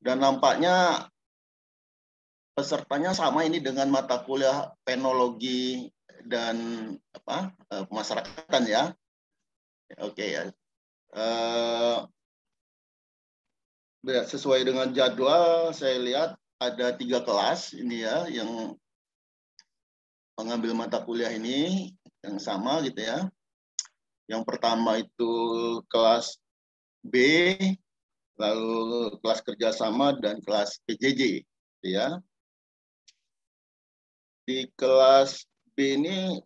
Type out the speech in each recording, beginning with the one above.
Dan nampaknya pesertanya sama ini dengan mata kuliah penologi dan pemasyarakatan ya. Oke ya. Sesuai dengan jadwal saya lihat ada 3 kelas ini ya yang mengambil mata kuliah ini yang sama gitu ya. Yang pertama itu kelas B, lalu kelas kerjasama dan kelas PJJ gitu ya. Di kelas B ini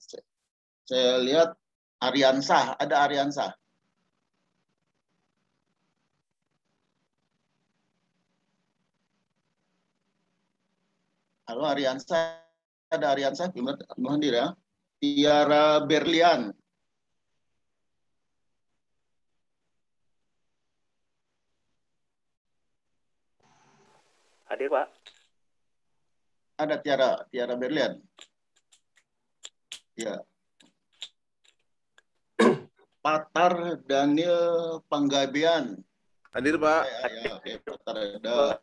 saya lihat Ariansah, ada Ariansah. Halo Ariansah, ada Ariansah, gimana hadir ya? Tiara Berlian. Hadir, Pak. Ada Tiara Berlian. Ya. Patar Daniel Panggabean. Hadir, Pak. Ya, oke. Patar ada.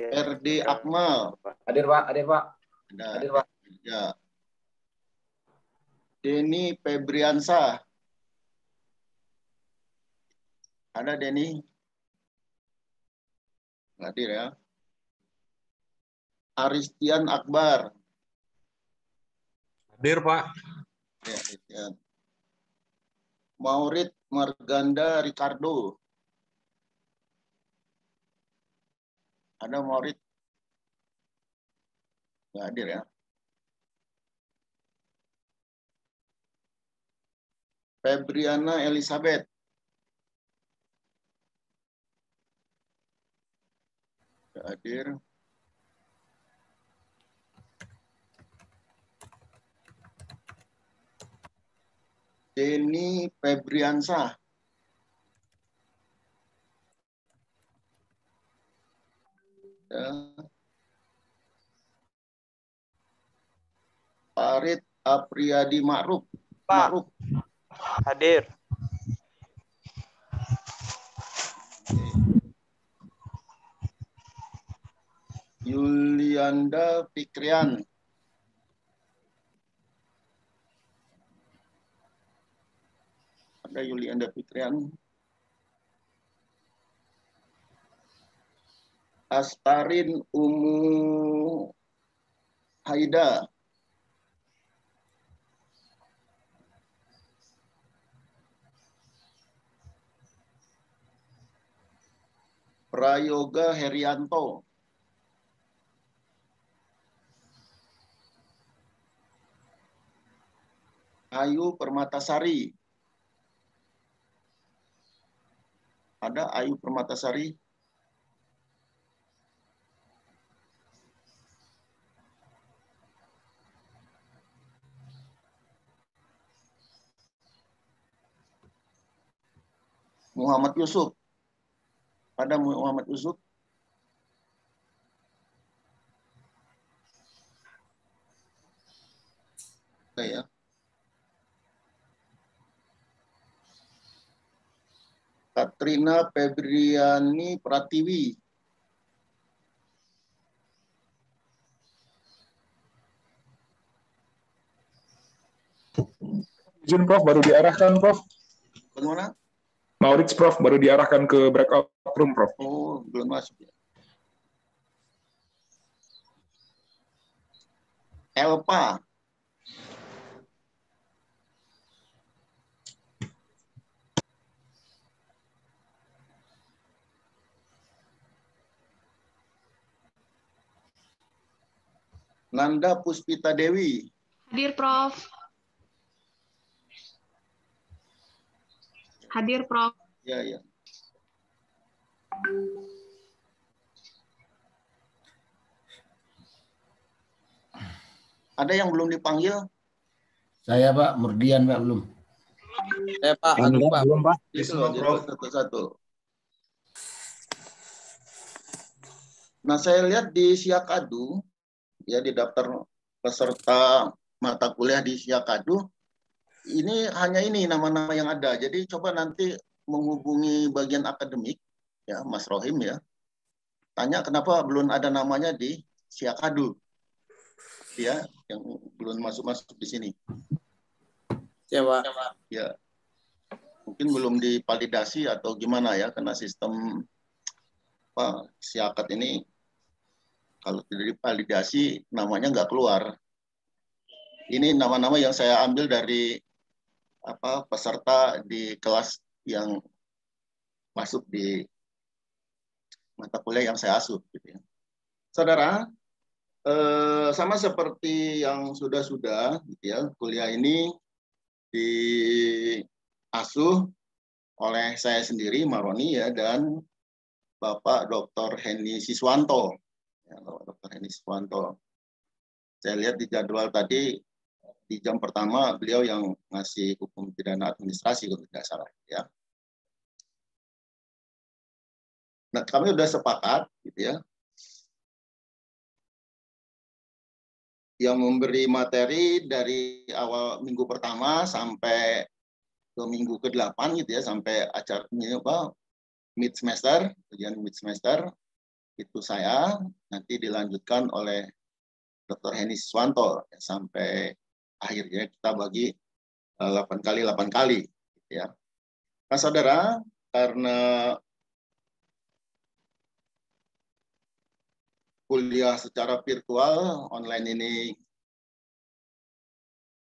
RD Akmal. Hadir, Pak. Hadir, Pak. Ada. Hadir, Pak. Ya. Denny Febriansah. Ada Denny? Hadir ya. Aristian Akbar. Hadir, Pak. Ya, ya. Maurid Marganda Ricardo. Ada Maurid? Nggak hadir ya. Febriana Elizabeth. Nggak hadir. Denny Febriansah. Ya. Farid Apriyadi Ma'ruf. Pak. Hadir. Yulianda Fikrian. Ada Yulianda Fikrian. Astarin Umu Haida. Prayoga Herianto. Ayu Permatasari. Ada Ayu Permatasari? Muhammad Yusuf. Ada Muhammad Yusuf? Oke ya. Katrina Febriani Pratiwi. Izin Prof, baru diarahkan Prof. Bagaimana? Maurits Prof, baru diarahkan ke breakout room Prof. Oh, belum masuk ya. Elpa. Nanda Puspita Dewi. Hadir, Prof. Hadir, Prof. Ya, ya. Ada yang belum dipanggil? Saya Pak, Murdian Pak belum. Saya Pak, Agung Pak. Belum Pak. Satu-satu. Nah, saya lihat di Siakadu, ya di daftar peserta mata kuliah di Siakadu, ini hanya ini nama-nama yang ada. Jadi coba nanti menghubungi bagian akademik, ya Mas Rohim ya, tanya kenapa belum ada namanya di Siakadu, ya, yang belum masuk di sini. Ya, Pak. Ya, mungkin belum divalidasi atau gimana ya, karena sistem Siakat ini kalau tidak divalidasi namanya nggak keluar. Ini nama-nama yang saya ambil dari peserta di kelas yang masuk di mata kuliah yang saya asuh, gitu ya. Saudara, sama seperti yang sudah-sudah, gitu ya, kuliah ini diasuh oleh saya sendiri, Maroni ya, dan Bapak Dr. Henny Siswanto. Ya, Bapak Dr. Henny Siswanto. Saya lihat di jadwal tadi, di jam pertama beliau yang ngasih hukum pidana administrasi kalau tidak salah, ya. Nah, kami sudah sepakat, gitu ya, yang memberi materi dari awal minggu pertama sampai ke minggu ke-8, gitu ya, sampai acara mid semester, ujian mid semester, itu saya, nanti dilanjutkan oleh Dr. Henny Siswanto, ya, sampai akhirnya kita bagi 8 kali, gitu ya. Nah, saudara, karena kuliah secara virtual online ini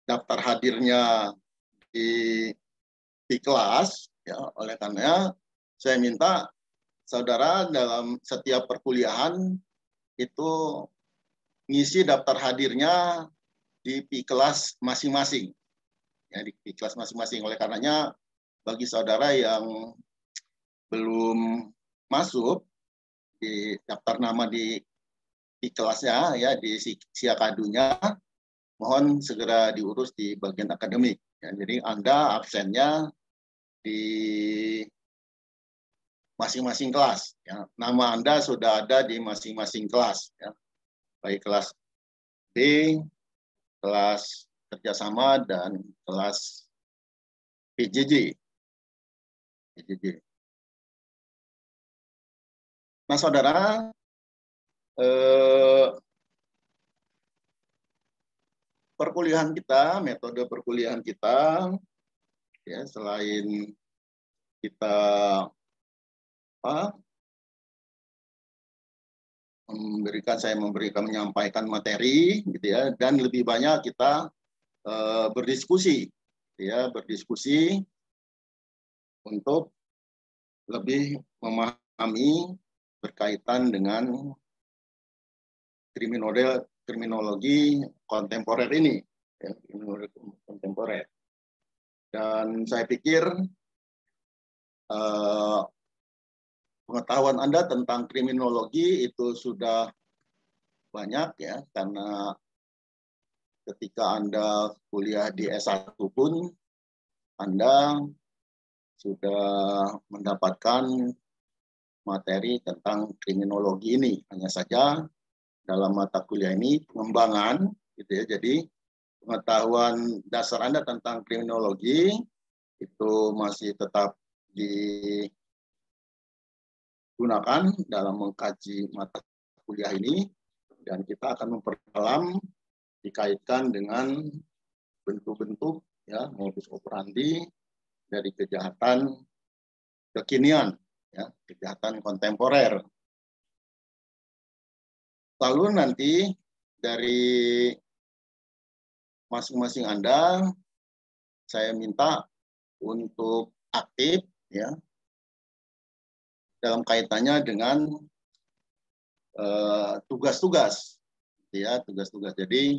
daftar hadirnya di kelas, ya, oleh karena saya minta saudara dalam setiap perkuliahan itu ngisi daftar hadirnya di kelas masing-masing, ya, di kelas masing-masing. Oleh karenanya bagi saudara yang belum masuk di daftar nama di kelasnya, ya, di Siakadunya, mohon segera diurus di bagian akademik. Ya, jadi Anda absennya di masing-masing kelas. Ya. Nama Anda sudah ada di masing-masing kelas. Ya. Baik kelas B, kelas kerjasama, dan kelas PJJ. Nah, saudara, perkuliahan kita, metode perkuliahan kita, ya, selain kita menyampaikan materi, gitu ya, dan lebih banyak kita berdiskusi, gitu ya, berdiskusi untuk lebih memahami berkaitan dengan kriminologi kontemporer ini, ya, kriminologi kontemporer. Dan saya pikir pengetahuan Anda tentang kriminologi itu sudah banyak, ya, karena ketika Anda kuliah di S1 pun Anda sudah mendapatkan materi tentang kriminologi ini. Hanya saja dalam mata kuliah ini pengembangan, gitu ya. Jadi pengetahuan dasar Anda tentang kriminologi itu masih tetap digunakan dalam mengkaji mata kuliah ini, dan kita akan memperdalam dikaitkan dengan bentuk-bentuk, ya, modus operandi dari kejahatan kekinian, ya, kejahatan kontemporer. Lalu nanti dari masing-masing Anda saya minta untuk aktif, ya, dalam kaitannya dengan tugas-tugas, ya, tugas-tugas. Jadi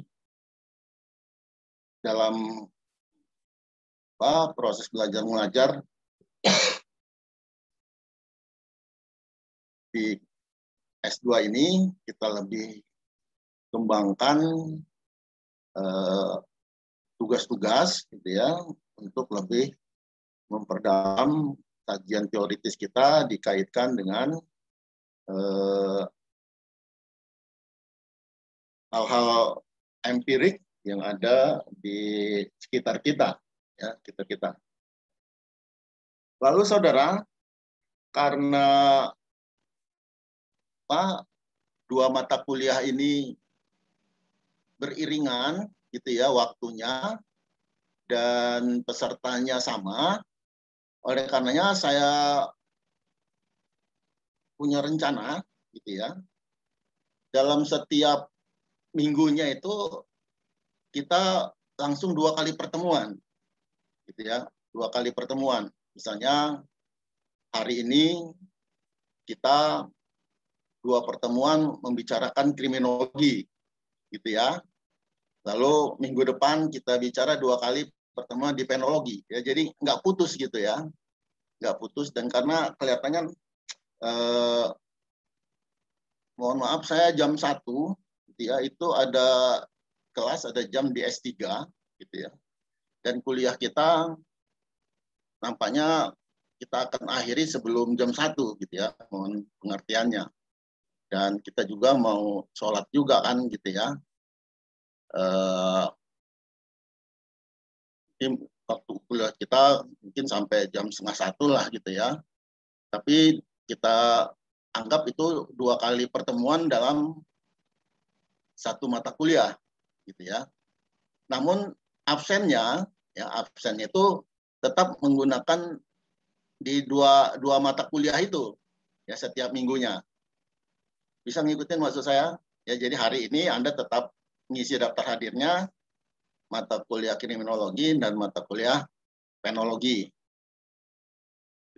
dalam proses belajar mengajar di S2 ini kita lebih kembangkan tugas-tugas, gitu ya, untuk lebih memperdalam kajian teoritis kita dikaitkan dengan hal-hal empirik yang ada di sekitar kita, ya, sekitar kita. Lalu saudara, karena dua mata kuliah ini beriringan gitu ya waktunya dan pesertanya sama, oleh karenanya saya punya rencana gitu ya. Dalam setiap minggunya itu kita langsung 2 kali pertemuan gitu ya, 2 kali pertemuan. Misalnya hari ini kita 2 pertemuan membicarakan kriminologi gitu ya. Lalu minggu depan kita bicara 2 kali pertemuan di penologi ya. Jadi nggak putus gitu ya, nggak putus. Dan karena kelihatannya mohon maaf saya jam 1 gitu ya, itu ada kelas, ada jam di S3 gitu ya. Dan kuliah kita nampaknya kita akan akhiri sebelum jam 1 gitu ya, mohon pengertiannya. Dan kita juga mau sholat juga kan gitu ya. Waktu kuliah kita mungkin sampai jam 12:30 lah gitu ya. Tapi kita anggap itu 2 kali pertemuan dalam 1 mata kuliah gitu ya. Namun absennya itu tetap menggunakan di dua mata kuliah itu ya setiap minggunya. Bisa ngikutin maksud saya? Ya, jadi hari ini Anda tetap ngisi daftar hadirnya mata kuliah kriminologi dan mata kuliah penologi.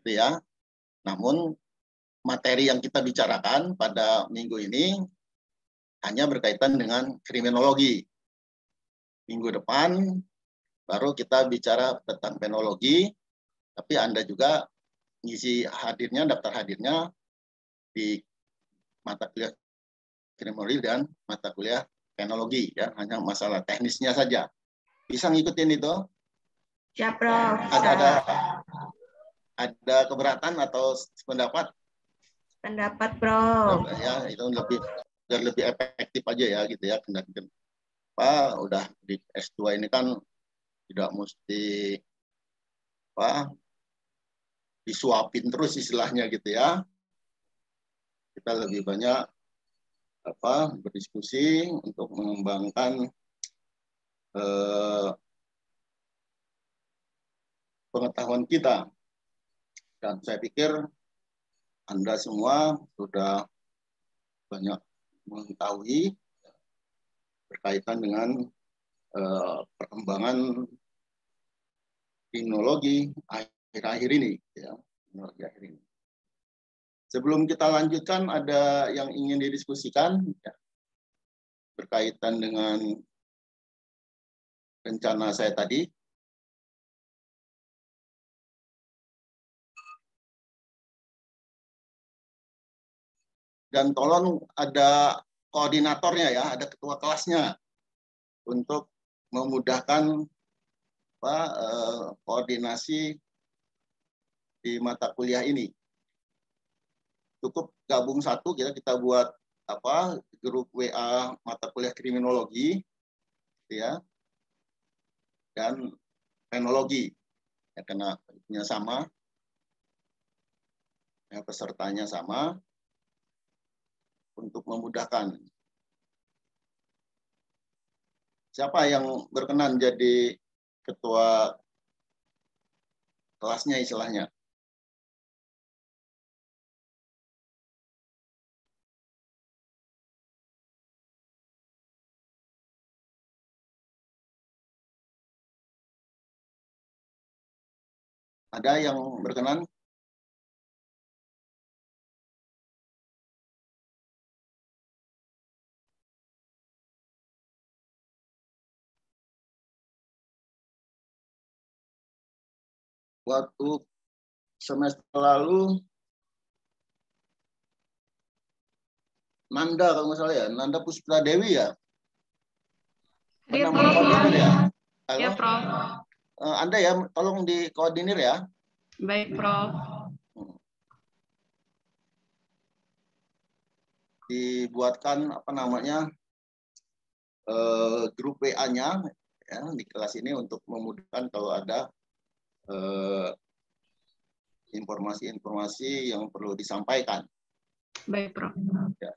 Gitu ya. Namun materi yang kita bicarakan pada minggu ini hanya berkaitan dengan kriminologi. Minggu depan baru kita bicara tentang penologi, tapi Anda juga ngisi hadirnya, daftar hadirnya di mata kuliah kriminologi dan mata kuliah penologi ya, hanya masalah teknisnya saja. Bisa ngikutin itu? Ya, Prof. Ada keberatan atau pendapat? Pendapat, Prof. Ya, itu lebih efektif aja ya gitu ya. Pak, udah di S2 ini kan tidak mesti disuapin terus istilahnya gitu ya. Kita lebih banyak berdiskusi untuk mengembangkan pengetahuan kita. Dan saya pikir Anda semua sudah banyak mengetahui berkaitan dengan perkembangan kriminologi akhir-akhir ini ya, kriminologi akhir ini. Sebelum kita lanjutkan, ada yang ingin didiskusikan ya, berkaitan dengan rencana saya tadi. Dan tolong ada koordinatornya ya, ada ketua kelasnya untuk memudahkan koordinasi di mata kuliah ini. Cukup gabung satu, kita buat grup WA mata kuliah kriminologi ya, dan penologi ya, karena punya sama ya, pesertanya sama untuk memudahkan. Siapa yang berkenan jadi ketua kelasnya istilahnya? Ada yang berkenan? Waktu semester lalu Nanda kalau nggak salah ya, Nanda Puspita Dewi ya. Iya, Pernah Prof. mengkoordinir ya? Halo? Ya, Prof. Anda ya, tolong dikoordinir ya. Baik, Prof. Dibuatkan grup WA-nya ya, di kelas ini untuk memudahkan kalau ada informasi-informasi yang perlu disampaikan. Baik, Prof. Ya.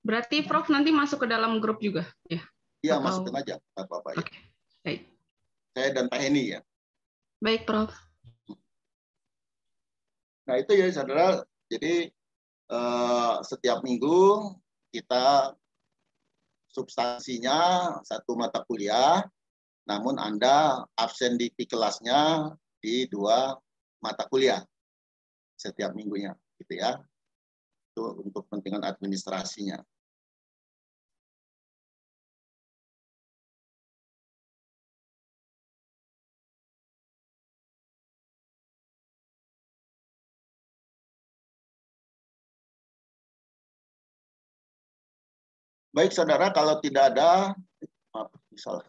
Berarti Prof nanti masuk ke dalam grup juga, ya? Iya, Atau- masukin aja, nggak apa-apa ya. Oke, baik. Saya dan Pak Heni ya. Baik, Prof. Nah itu ya saudara, jadi setiap minggu kita substansinya satu mata kuliah, namun Anda absen di kelasnya di 2 mata kuliah setiap minggunya, gitu ya. Itu untuk kepentingan administrasinya. Baik saudara, kalau tidak ada, maaf, salah.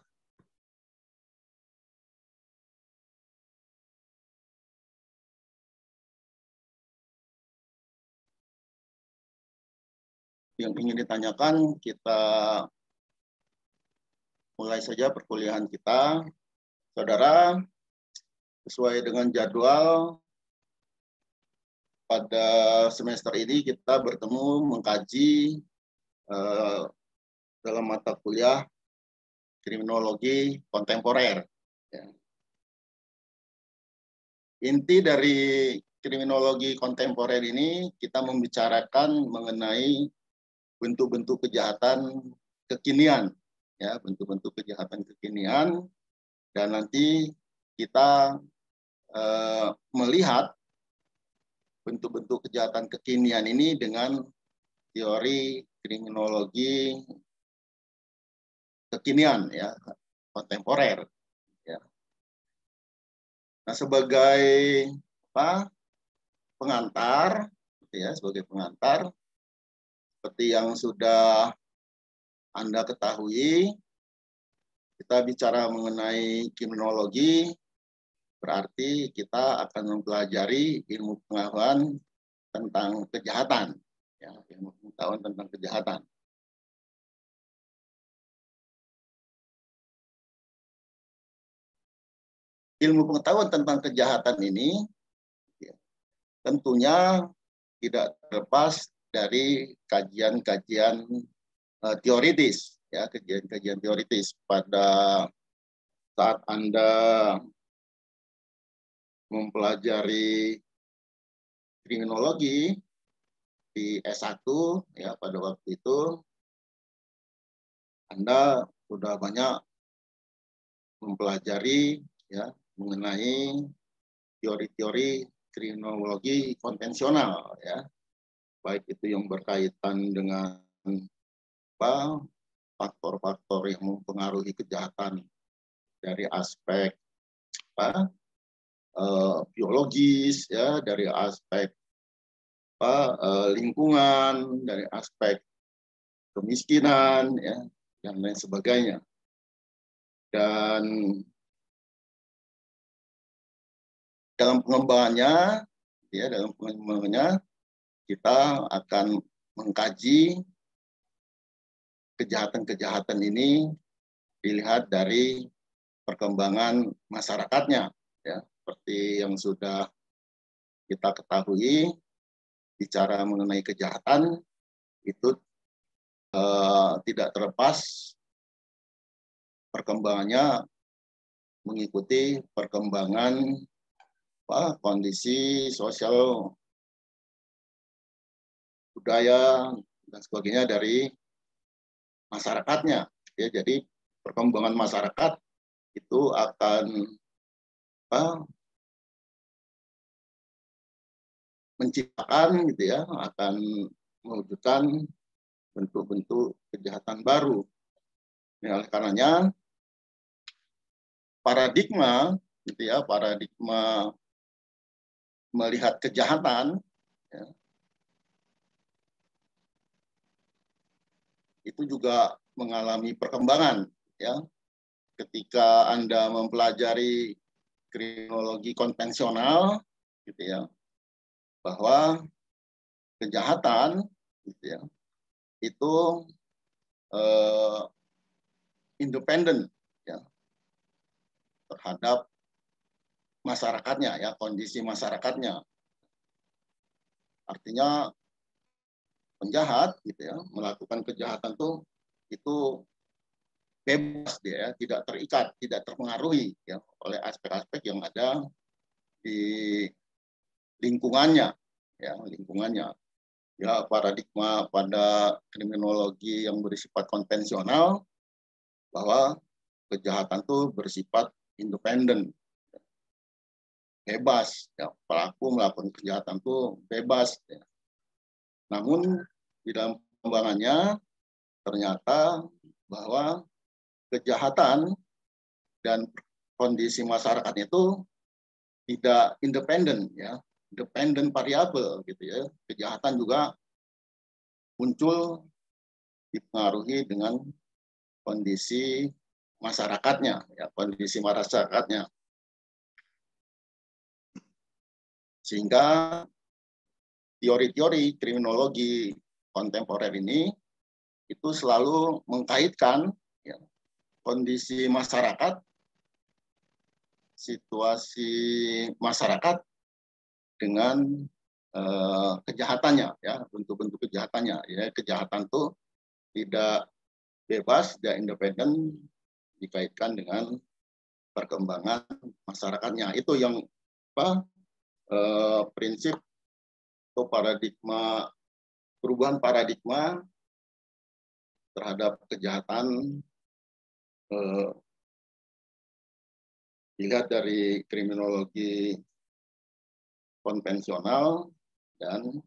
Yang ingin ditanyakan, kita mulai saja perkuliahan kita. Saudara, sesuai dengan jadwal, pada semester ini kita bertemu mengkaji dalam mata kuliah kriminologi kontemporer. Ya. Inti dari kriminologi kontemporer ini kita membicarakan mengenai bentuk-bentuk kejahatan kekinian, ya, bentuk-bentuk kejahatan kekinian, dan nanti kita melihat bentuk-bentuk kejahatan kekinian ini dengan teori kriminologi kekinian, ya, kontemporer. Ya. Nah, sebagai pengantar, ya, sebagai pengantar, seperti yang sudah Anda ketahui, kita bicara mengenai kriminologi, berarti kita akan mempelajari ilmu pengetahuan tentang kejahatan, ya, ilmu pengetahuan tentang kejahatan. Ilmu pengetahuan tentang kejahatan ini ya, tentunya tidak terlepas dari kajian-kajian teoritis, ya, kajian-kajian teoritis. Pada saat Anda mempelajari kriminologi di S1, ya, pada waktu itu Anda sudah banyak mempelajari, ya, mengenai teori-teori kriminologi konvensional, ya, baik itu yang berkaitan dengan faktor-faktor yang mempengaruhi kejahatan dari aspek biologis, ya, dari aspek lingkungan, dari aspek kemiskinan, ya, dan lain sebagainya. Dan dalam pengembangannya, ya, dalam pengembangannya kita akan mengkaji kejahatan-kejahatan ini dilihat dari perkembangan masyarakatnya, ya, seperti yang sudah kita ketahui, bicara mengenai kejahatan itu tidak terlepas perkembangannya mengikuti perkembangan kondisi sosial, budaya, dan sebagainya dari masyarakatnya. Ya, jadi perkembangan masyarakat itu akan menciptakan, gitu ya, akan mewujudkan bentuk-bentuk kejahatan baru. Ya, oleh karenanya paradigma, gitu ya, paradigma melihat kejahatan, ya, itu juga mengalami perkembangan, ya. Ketika Anda mempelajari kriminologi konvensional, gitu ya, bahwa kejahatan, gitu ya, itu independen, ya, terhadap masyarakatnya, ya, kondisi masyarakatnya. artinya penjahat gitu ya, melakukan kejahatan itu bebas dia ya, tidak terikat, tidak terpengaruhi ya oleh aspek-aspek yang ada di lingkungannya ya, ya paradigma pada kriminologi yang bersifat konvensional bahwa kejahatan itu bersifat independen, bebas ya, pelaku melakukan kejahatan itu bebas ya. Namun di dalam pengembangannya ternyata bahwa kejahatan dan kondisi masyarakat itu tidak independen ya, dependent variabel gitu ya. Kejahatan juga muncul dipengaruhi dengan kondisi masyarakatnya ya, kondisi masyarakatnya. Sehingga teori-teori kriminologi kontemporer ini itu selalu mengkaitkan ya, kondisi masyarakat, situasi masyarakat dengan kejahatannya ya, bentuk-bentuk kejahatannya ya. Kejahatan itu tidak bebas, tidak independen, dikaitkan dengan perkembangan masyarakatnya. Itu yang prinsip atau paradigma, perubahan paradigma terhadap kejahatan dilihat dari kriminologi konvensional dan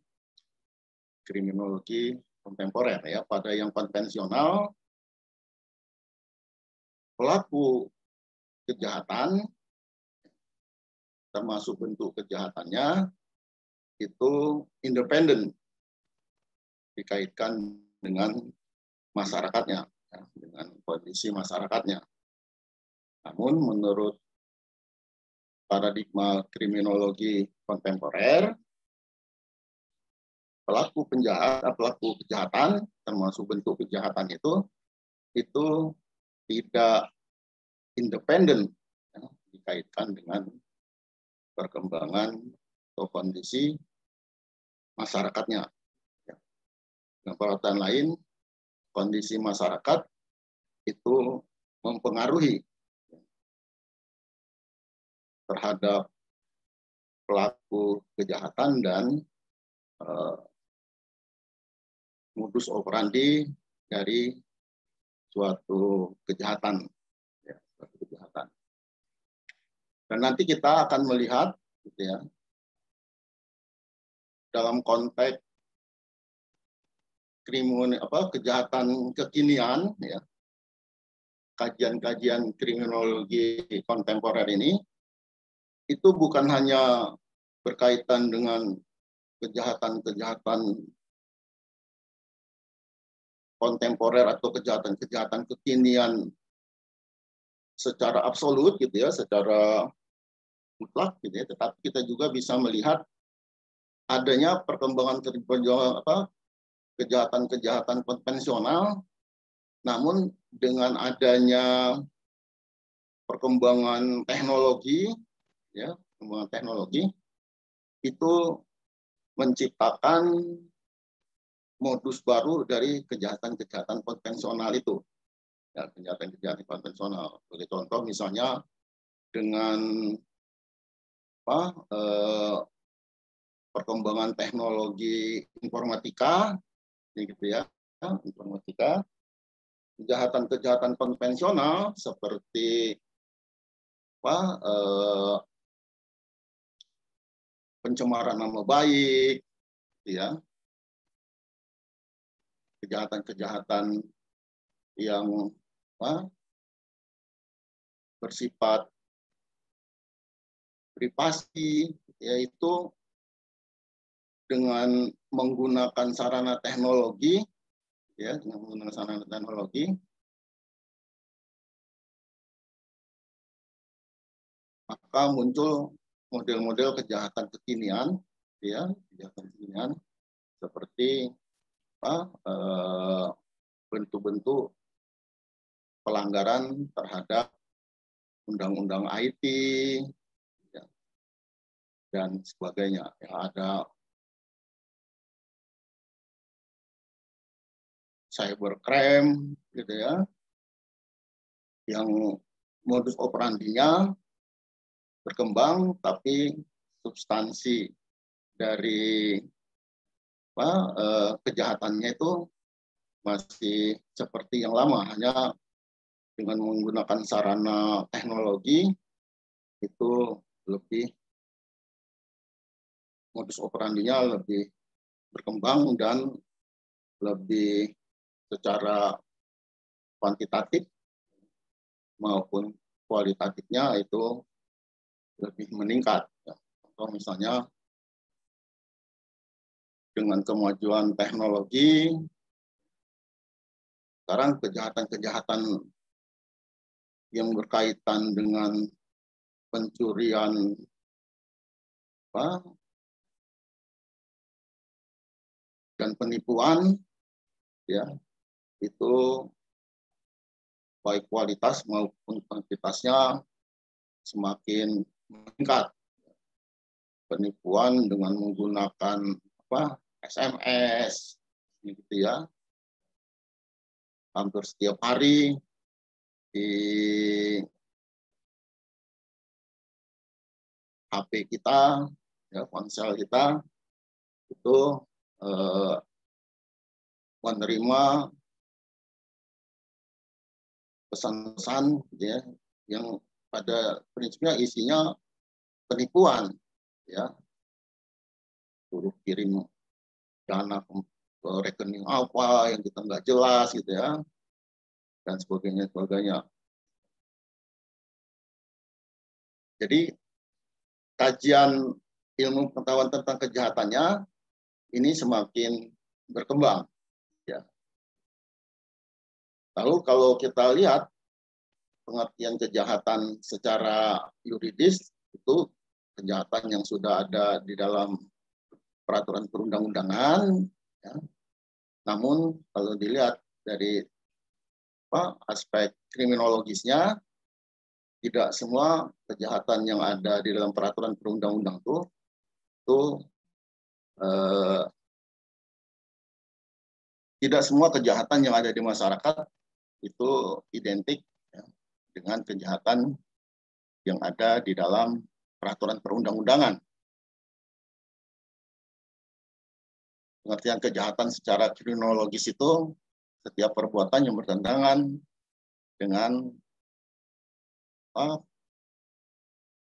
kriminologi kontemporer ya. Pada yang konvensional, pelaku kejahatan termasuk bentuk kejahatannya itu independen, dikaitkan dengan masyarakatnya ya, dengan kondisi masyarakatnya. Namun menurut paradigma kriminologi kontemporer, pelaku kejahatan termasuk bentuk kejahatan itu tidak independen ya, dikaitkan dengan perkembangan atau kondisi masyarakatnya. Ya. Dengan perkataan lain, kondisi masyarakat itu mempengaruhi terhadap pelaku kejahatan dan modus operandi dari suatu kejahatan. Ya, suatu kejahatan. Dan nanti kita akan melihat, gitu ya, dalam konteks kejahatan kekinian, ya, kajian-kajian kriminologi kontemporer ini, itu bukan hanya berkaitan dengan kejahatan-kejahatan kontemporer atau kejahatan-kejahatan kekinian secara absolut gitu ya, secara mutlak gitu ya, tetapi kita juga bisa melihat adanya perkembangan kejahatan-kejahatan konvensional, namun dengan adanya perkembangan teknologi ya, perkembangan teknologi itu menciptakan modus baru dari kejahatan-kejahatan konvensional itu. Ya, kejahatan-kejahatan konvensional. Sebagai contoh misalnya dengan perkembangan teknologi informatika, gitu ya, informatika, kejahatan-kejahatan konvensional seperti pencemaran nama baik, ya, kejahatan-kejahatan yang bersifat privasi, yaitu dengan menggunakan sarana teknologi, ya, dengan menggunakan sarana teknologi, maka muncul model-model kejahatan kekinian, ya, kejahatan kekinian seperti bentuk-bentuk pelanggaran terhadap undang-undang IT ya, dan sebagainya. Ya, ada cybercrime gitu ya, yang modus operandinya berkembang tapi substansi dari kejahatannya itu masih seperti yang lama, hanya dengan menggunakan sarana teknologi itu lebih modus operandinya lebih berkembang dan lebih secara kuantitatif maupun kualitatifnya itu lebih meningkat. Atau misalnya dengan kemajuan teknologi, sekarang kejahatan-kejahatan yang berkaitan dengan pencurian dan penipuan, ya, itu baik kualitas maupun kuantitasnya semakin meningkat. Penipuan dengan menggunakan SMS, gitu ya, hampir setiap hari di HP kita, ya, ponsel kita itu menerima pesan-pesan, ya, yang pada prinsipnya isinya penipuan, ya, suruh kirim dana ke rekening apa yang kita nggak jelas gitu ya, dan sebagainya. Jadi kajian ilmu pengetahuan tentang kejahatannya ini semakin berkembang, ya. Lalu kalau kita lihat pengertian kejahatan secara yuridis, itu kejahatan yang sudah ada di dalam peraturan perundang-undangan, ya. Namun kalau dilihat dari aspek kriminologisnya, tidak semua kejahatan yang ada di dalam peraturan perundang-undang itu tidak semua kejahatan yang ada di masyarakat itu identik, ya, dengan kejahatan yang ada di dalam peraturan perundang-undangan. Pengertian kejahatan secara kriminologis itu setiap perbuatan yang bertentangan dengan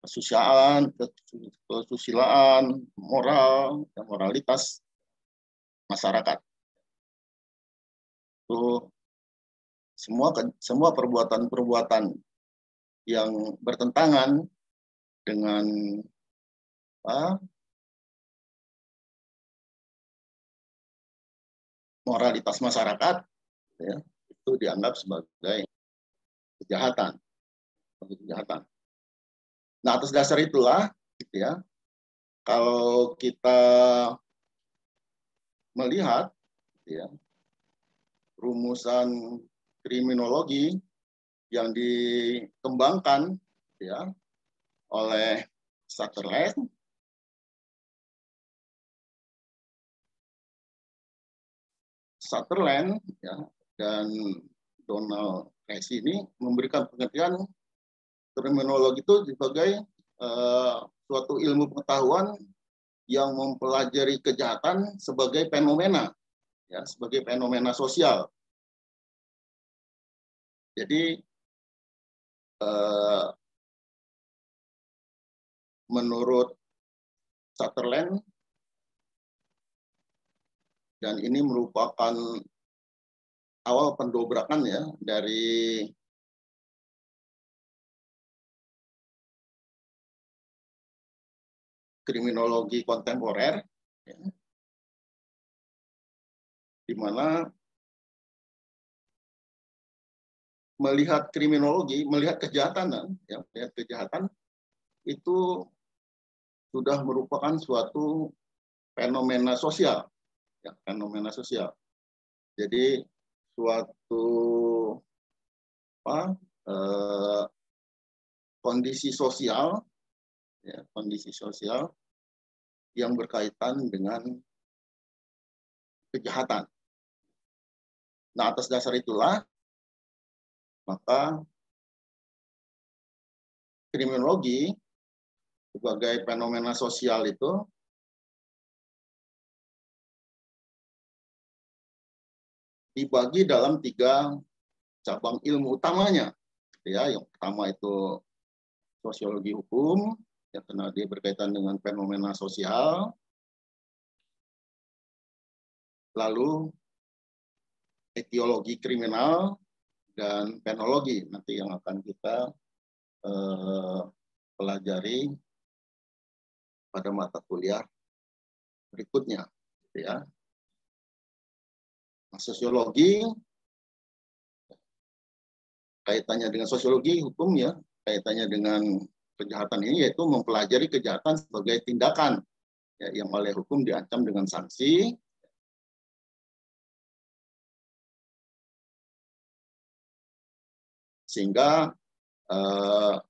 kesusilaan, moral, dan moralitas masyarakat. Itu semua perbuatan-perbuatan yang bertentangan dengan moralitas masyarakat, ya, itu dianggap sebagai kejahatan. Nah, atas dasar itulah, gitu ya, kalau kita melihat, gitu ya, rumusan kriminologi yang dikembangkan, gitu ya, oleh Sutherland, ya, dan Donald Tracy ini memberikan pengertian kriminologi itu sebagai suatu ilmu pengetahuan yang mempelajari kejahatan sebagai fenomena, ya, sebagai fenomena sosial. Jadi menurut Sutherland, dan ini merupakan awal pendobrakan, ya, dari kriminologi kontemporer, ya, di mana melihat kriminologi, melihat kejahatan, ya, melihat kejahatan itu sudah merupakan suatu fenomena sosial, ya, fenomena sosial. Jadi suatu kondisi sosial, ya, kondisi sosial yang berkaitan dengan kejahatan. Nah, atas dasar itulah maka kriminologi sebagai fenomena sosial itu dibagi dalam 3 cabang ilmu utamanya. Ya, yang pertama itu sosiologi hukum, yang karena dia berkaitan dengan fenomena sosial. Lalu etiologi kriminal dan penologi nanti yang akan kita pelajari pada mata kuliah berikutnya, ya. Nah, sosiologi kaitannya dengan sosiologi hukum, ya, kaitannya dengan kejahatan ini yaitu mempelajari kejahatan sebagai tindakan, ya, yang oleh hukum diancam dengan sanksi. Sehingga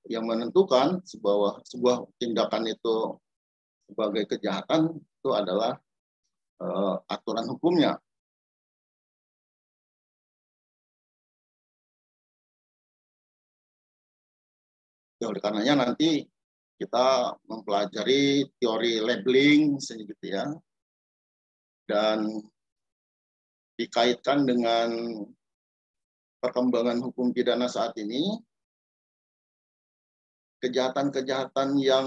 yang menentukan sebuah tindakan itu sebagai kejahatan itu adalah aturan hukumnya. Oleh karenanya nanti kita mempelajari teori labeling gitu, ya, dan dikaitkan dengan perkembangan hukum pidana saat ini, kejahatan-kejahatan yang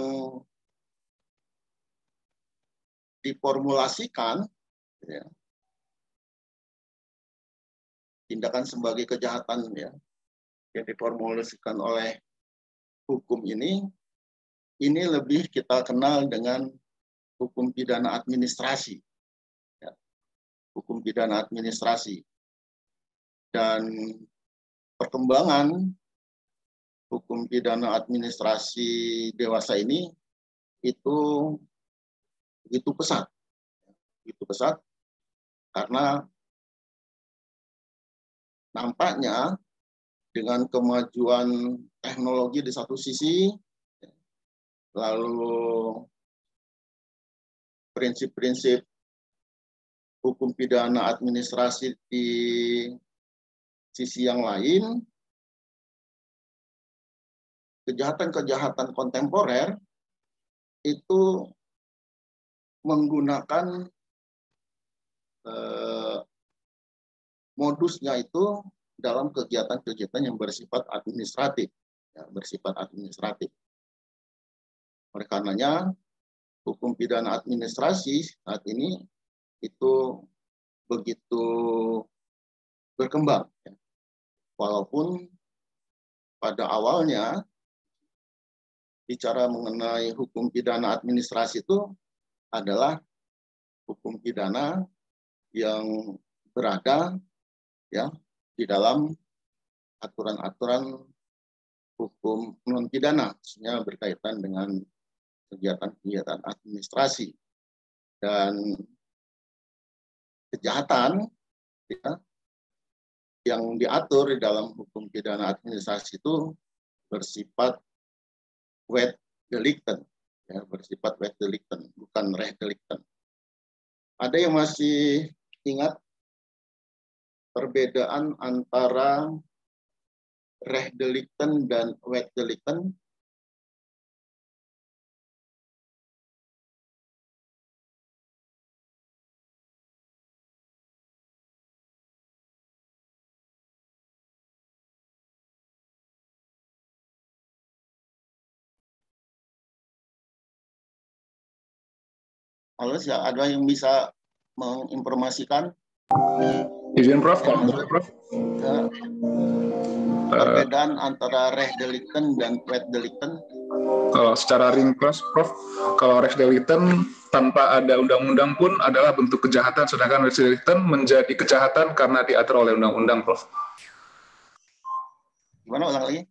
diformulasikan, ya, tindakan sebagai kejahatan, ya, yang diformulasikan oleh hukum ini lebih kita kenal dengan hukum pidana administrasi, ya, hukum pidana administrasi. Dan perkembangan hukum pidana administrasi dewasa ini itu begitu pesat karena nampaknya dengan kemajuan teknologi di satu sisi, lalu prinsip-prinsip hukum pidana administrasi di sisi yang lain, kejahatan-kejahatan kontemporer itu menggunakan modusnya itu dalam kegiatan-kegiatan yang bersifat administratif, ya, Oleh karenanya, hukum pidana administrasi saat ini itu begitu berkembang, ya. Walaupun pada awalnya bicara mengenai hukum pidana administrasi itu adalah hukum pidana yang berada, ya, di dalam aturan-aturan hukum non pidana, maksudnya berkaitan dengan kegiatan-kegiatan administrasi dan kejahatan, ya, yang diatur di dalam hukum pidana administrasi itu bersifat wet delicten, ya, bersifat wet delicten, bukan reh delicten. Ada yang masih ingat perbedaan antara reh delicten dan wet delicten? Ada yang bisa menginformasikan? Izin Prof, Prof. Perbedaan antara reh delicten dan wet delicten? Kalau secara ringkas, Prof, kalau reh delicten tanpa ada undang-undang pun adalah bentuk kejahatan, sedangkan reh delicten menjadi kejahatan karena diatur oleh undang-undang, Prof. Gimana, ulang lagi?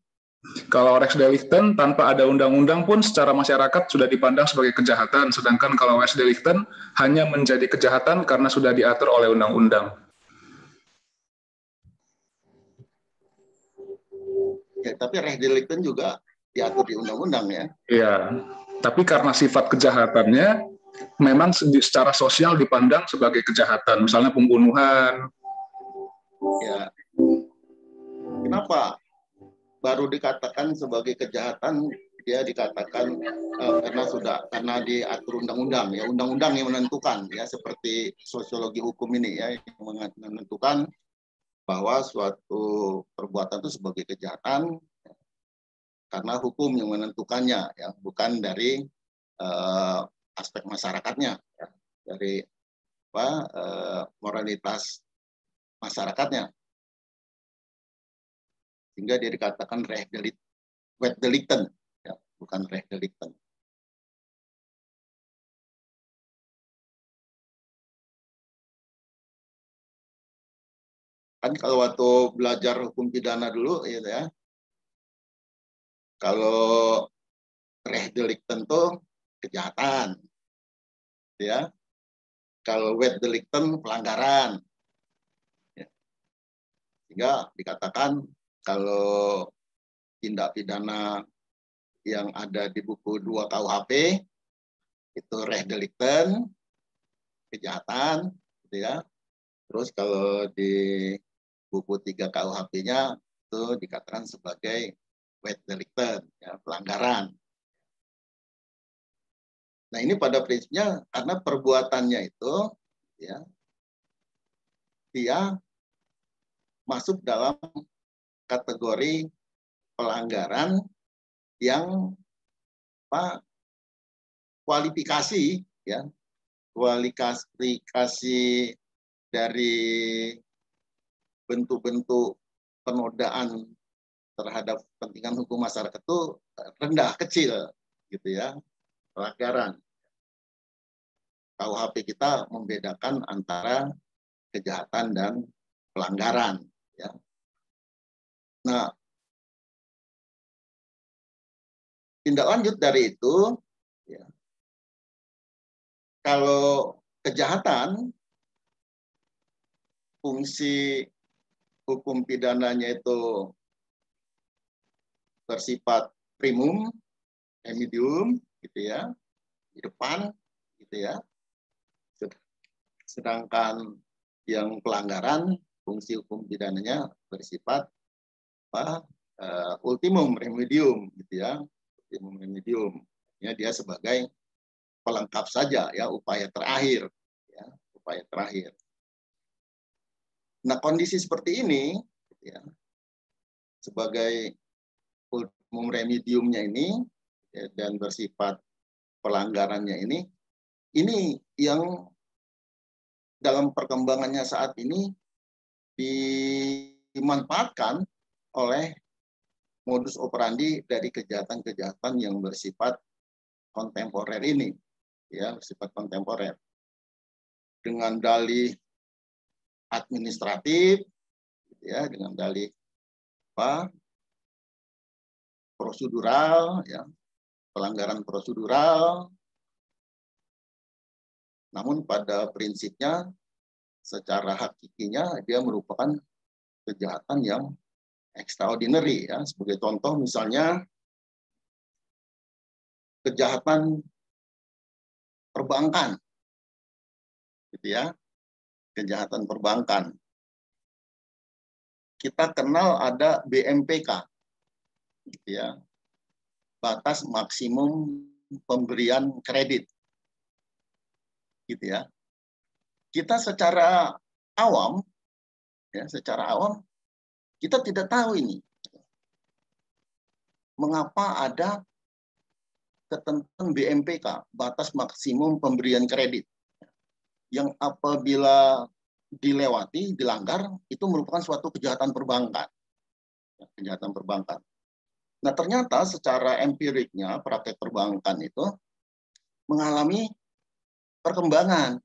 Kalau Rex Delicten tanpa ada undang-undang pun secara masyarakat sudah dipandang sebagai kejahatan, sedangkan kalau Rex Delicten hanya menjadi kejahatan karena sudah diatur oleh undang-undang. Ya, tapi Rex Delicten juga diatur di undang-undang, ya? Iya, tapi karena sifat kejahatannya memang secara sosial dipandang sebagai kejahatan, misalnya pembunuhan, Ya, kenapa baru dikatakan sebagai kejahatan? Dia dikatakan karena diatur undang-undang, ya, undang-undang yang menentukan, ya, seperti sosiologi hukum ini, ya, yang menentukan bahwa suatu perbuatan itu sebagai kejahatan karena hukum yang menentukannya, ya, bukan dari aspek masyarakatnya, ya, dari moralitas masyarakatnya, sehingga dia dikatakan wet delicten, ya, bukan reh delicten. Kan kalau waktu belajar hukum pidana dulu, gitu ya, kalau reh delicten itu kejahatan, ya. Kalau wet delicten pelanggaran, ya. Sehingga dikatakan kalau tindak pidana yang ada di buku 2 KUHP itu reh delicten, kejahatan, gitu ya. Terus kalau di buku 3 KUHP-nya itu dikatakan sebagai wet delicten, ya, pelanggaran. Nah, ini pada prinsipnya karena perbuatannya itu, ya, dia masuk dalam kategori pelanggaran yang kualifikasi, ya, kualifikasi dari bentuk-bentuk penodaan terhadap kepentingan hukum masyarakat itu rendah, kecil, gitu ya, pelanggaran. KUHP kita membedakan antara kejahatan dan pelanggaran, ya. Nah, tindak lanjut dari itu, ya, kalau kejahatan, fungsi hukum pidananya itu bersifat primum, remedium, gitu ya, di depan, gitu ya. Sedangkan yang pelanggaran, fungsi hukum pidananya bersifat ultimum remedium, gitu ya, ultimum remedium. Ya, dia sebagai pelengkap saja, ya, upaya terakhir, ya, upaya terakhir. Nah, kondisi seperti ini, ya, sebagai ultimum remediumnya ini, ya, dan bersifat pelanggarannya ini yang dalam perkembangannya saat ini dimanfaatkan oleh modus operandi dari kejahatan-kejahatan yang bersifat kontemporer ini, ya, bersifat kontemporer, dengan dalih administratif, ya, dengan dalih prosedural, ya, pelanggaran prosedural. Namun pada prinsipnya, secara hakikinya dia merupakan kejahatan yang extraordinary, ya. Sebagai contoh misalnya kejahatan perbankan, gitu ya, kejahatan perbankan. Kita kenal ada BMPK, gitu ya, batas maksimum pemberian kredit, gitu ya. Kita secara awam, ya, kita tidak tahu ini mengapa ada ketentuan BMPK, batas maksimum pemberian kredit, yang apabila dilewati, dilanggar, itu merupakan suatu kejahatan perbankan, kejahatan perbankan. Nah, ternyata secara empiriknya praktek perbankan itu mengalami perkembangan,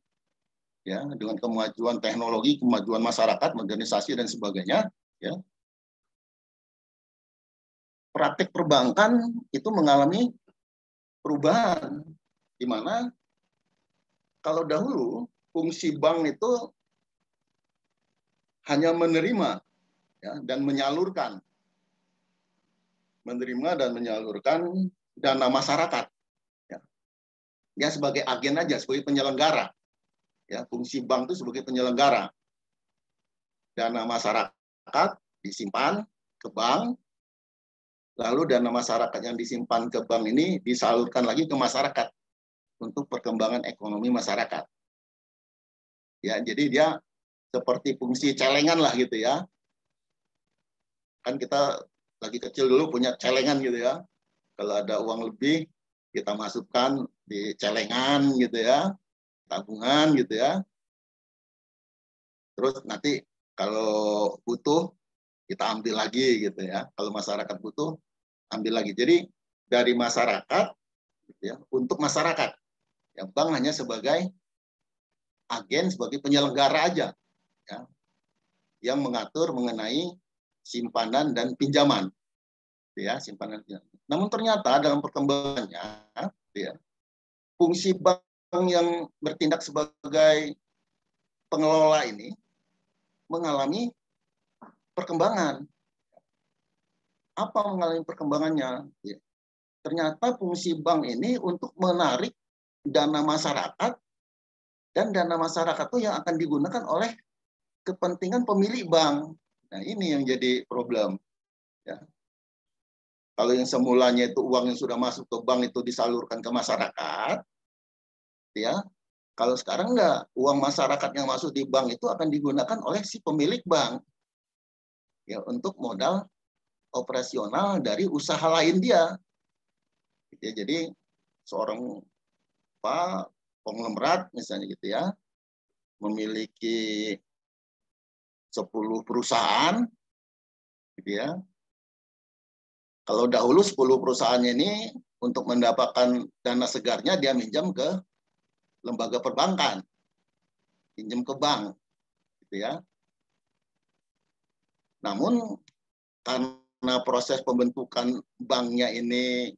ya, dengan kemajuan teknologi, kemajuan masyarakat, modernisasi dan sebagainya, ya. Praktek perbankan itu mengalami perubahan, di mana kalau dahulu fungsi bank itu hanya menerima, ya, dan menyalurkan, dana masyarakat, ya. Dia sebagai agen aja, sebagai penyelenggara, ya, fungsi bank itu sebagai penyelenggara. dana masyarakat disimpan ke bank, lalu dana masyarakat yang disimpan ke bank ini disalurkan lagi ke masyarakat untuk perkembangan ekonomi masyarakat. Ya, jadi dia seperti fungsi celengan lah gitu ya. Kan kita lagi kecil dulu punya celengan gitu ya. Kalau ada uang lebih kita masukkan di celengan gitu ya, tabungan gitu ya. Terus nanti kalau butuh kita ambil lagi gitu ya. Kalau masyarakat butuh ambil lagi. Jadi dari masyarakat gitu ya, untuk masyarakat. Ya, bank hanya sebagai agen, sebagai penyelenggara aja ya, yang mengatur mengenai simpanan dan pinjaman. Ya, simpanan dan pinjaman. Namun ternyata dalam perkembangannya ya, fungsi bank yang bertindak sebagai pengelola ini mengalami perkembangan. Apa mengalami perkembangannya? Ya. Ternyata fungsi bank ini untuk menarik dana masyarakat, dan dana masyarakat itu yang akan digunakan oleh kepentingan pemilik bank. Nah, ini yang jadi problem. Ya. Kalau yang semulanya itu uang yang sudah masuk ke bank itu disalurkan ke masyarakat, ya. Kalau sekarang enggak, uang masyarakat yang masuk di bank itu akan digunakan oleh si pemilik bank, ya, untuk modal operasional dari usaha lain dia. Ya, jadi seorang konglomerat misalnya gitu ya, memiliki 10 perusahaan gitu ya. Kalau dahulu 10 perusahaannya ini untuk mendapatkan dana segarnya dia minjam ke lembaga perbankan, pinjam ke bank gitu ya. Namun karena proses pembentukan banknya ini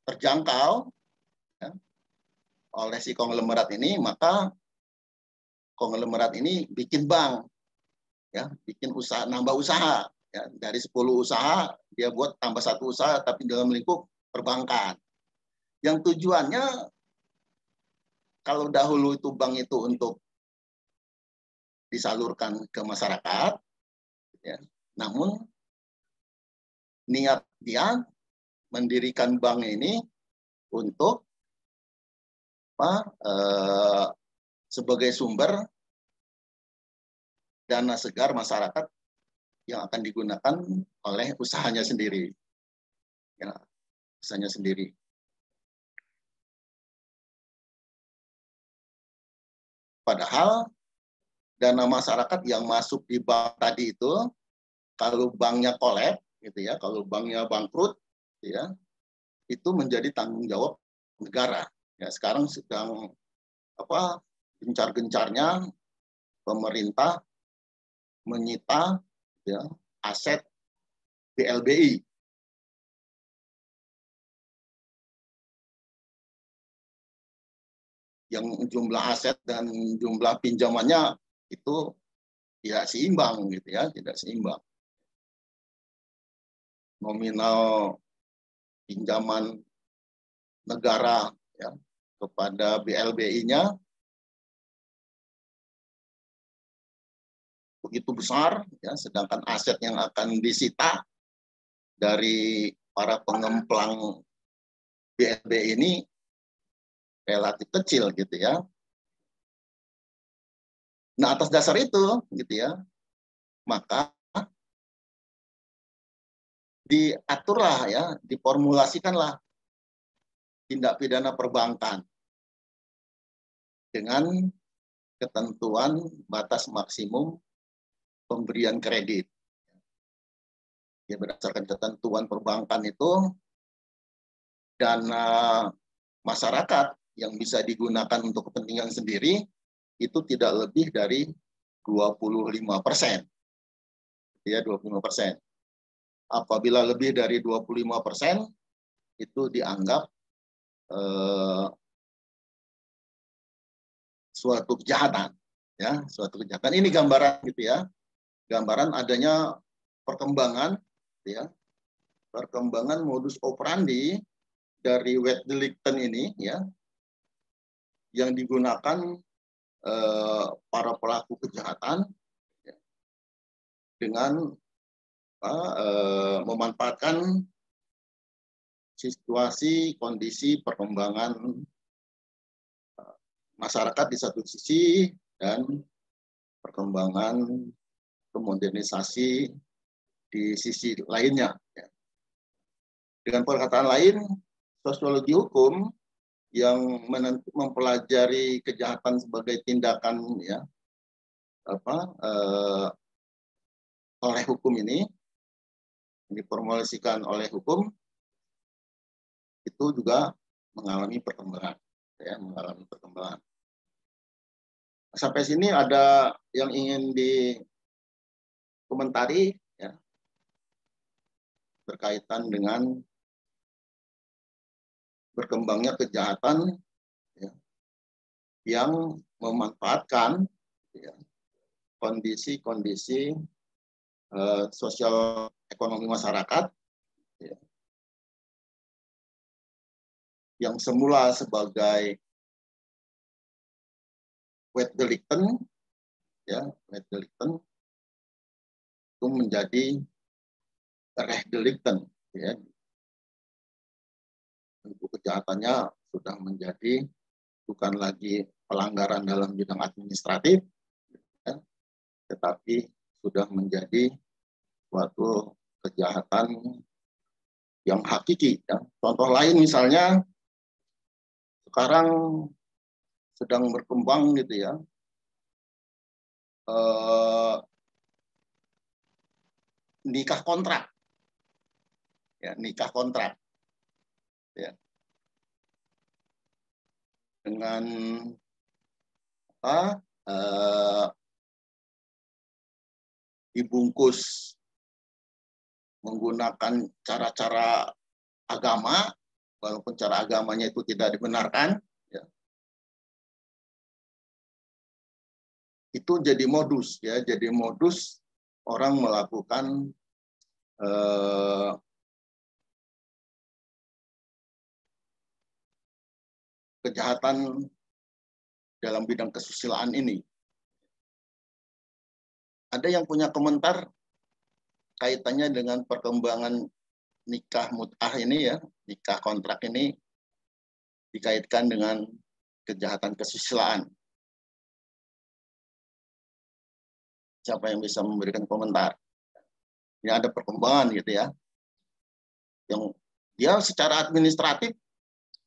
terjangkau ya, oleh si konglomerat ini, maka konglomerat ini bikin bank, ya, bikin usaha, nambah usaha. Ya, dari 10 usaha, dia buat tambah 1 usaha, tapi dalam lingkup perbankan. Yang tujuannya, kalau dahulu itu bank itu untuk disalurkan ke masyarakat, ya, namun niat dia mendirikan bank ini untuk sebagai sumber dana segar masyarakat yang akan digunakan oleh usahanya sendiri. Ya, usahanya sendiri. Padahal dana masyarakat yang masuk di bank tadi itu, kalau banknya kolab, gitu ya, kalau banknya bangkrut, ya, itu menjadi tanggung jawab negara. Ya, sekarang sedang gencar-gencarnya pemerintah menyita ya, aset BLBI. Yang jumlah aset dan jumlah pinjamannya itu tidak seimbang gitu ya, tidak seimbang. Nominal pinjaman negara ya, kepada BLBI-nya begitu besar ya, sedangkan aset yang akan disita dari para pengemplang BLBI ini relatif kecil gitu ya. Nah, atas dasar itu gitu ya, maka diaturlah ya, diformulasikanlah tindak pidana perbankan dengan ketentuan batas maksimum pemberian kredit. Ya, berdasarkan ketentuan perbankan itu, dana masyarakat yang bisa digunakan untuk kepentingan sendiri itu tidak lebih dari 25%. Ya, 25%. Apabila lebih dari 25%, itu dianggap suatu kejahatan. Ya, suatu kejahatan. Ini gambaran gitu ya. Gambaran adanya perkembangan ya. Perkembangan modus operandi dari wet delicten ini ya, yang digunakan para pelaku kejahatan ya, dengan memanfaatkan situasi, kondisi, perkembangan masyarakat di satu sisi dan perkembangan kemodernisasi di sisi lainnya. Dengan perkataan lain, sosiologi hukum yang mempelajari kejahatan sebagai tindakan ya oleh hukum ini diformulasikan oleh hukum itu juga mengalami perkembangan, ya, mengalami perkembangan. Sampai sini ada yang ingin dikomentari ya, berkaitan dengan berkembangnya kejahatan ya, yang memanfaatkan ya, kondisi-kondisi sosial ekonomi masyarakat ya, yang semula sebagai wet delicten ya, wet delicten itu menjadi reh delicten ya. Bentuk kejahatannya sudah menjadi bukan lagi pelanggaran dalam bidang administratif ya, tetapi sudah menjadi suatu kejahatan yang hakiki ya. Contoh lain misalnya sekarang sedang berkembang gitu ya, nikah kontrak ya, nikah kontrak ya, dengan dibungkus menggunakan cara-cara agama, walaupun cara agamanya itu tidak dibenarkan ya. Itu jadi modus ya, jadi modus orang melakukan kejahatan dalam bidang kesusilaan ini. Ada yang punya komentar kaitannya dengan perkembangan nikah mut'ah ini ya, nikah kontrak ini dikaitkan dengan kejahatan kesusilaan. Siapa yang bisa memberikan komentar? Ini ada perkembangan gitu ya, yang dia secara administratif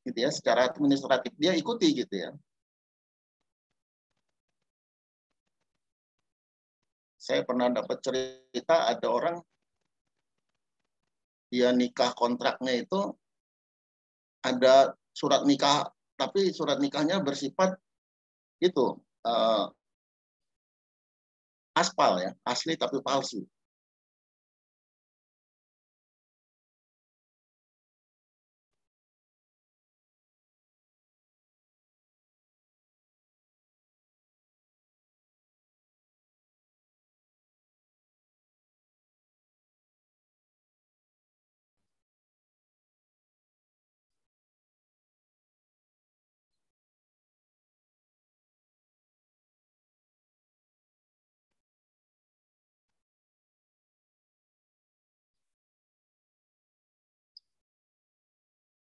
gitu ya, secara administratif dia ikuti gitu ya. Saya pernah dapat cerita ada orang dia nikah kontraknya itu ada surat nikah, tapi surat nikahnya bersifat itu aspal ya, asli tapi palsu.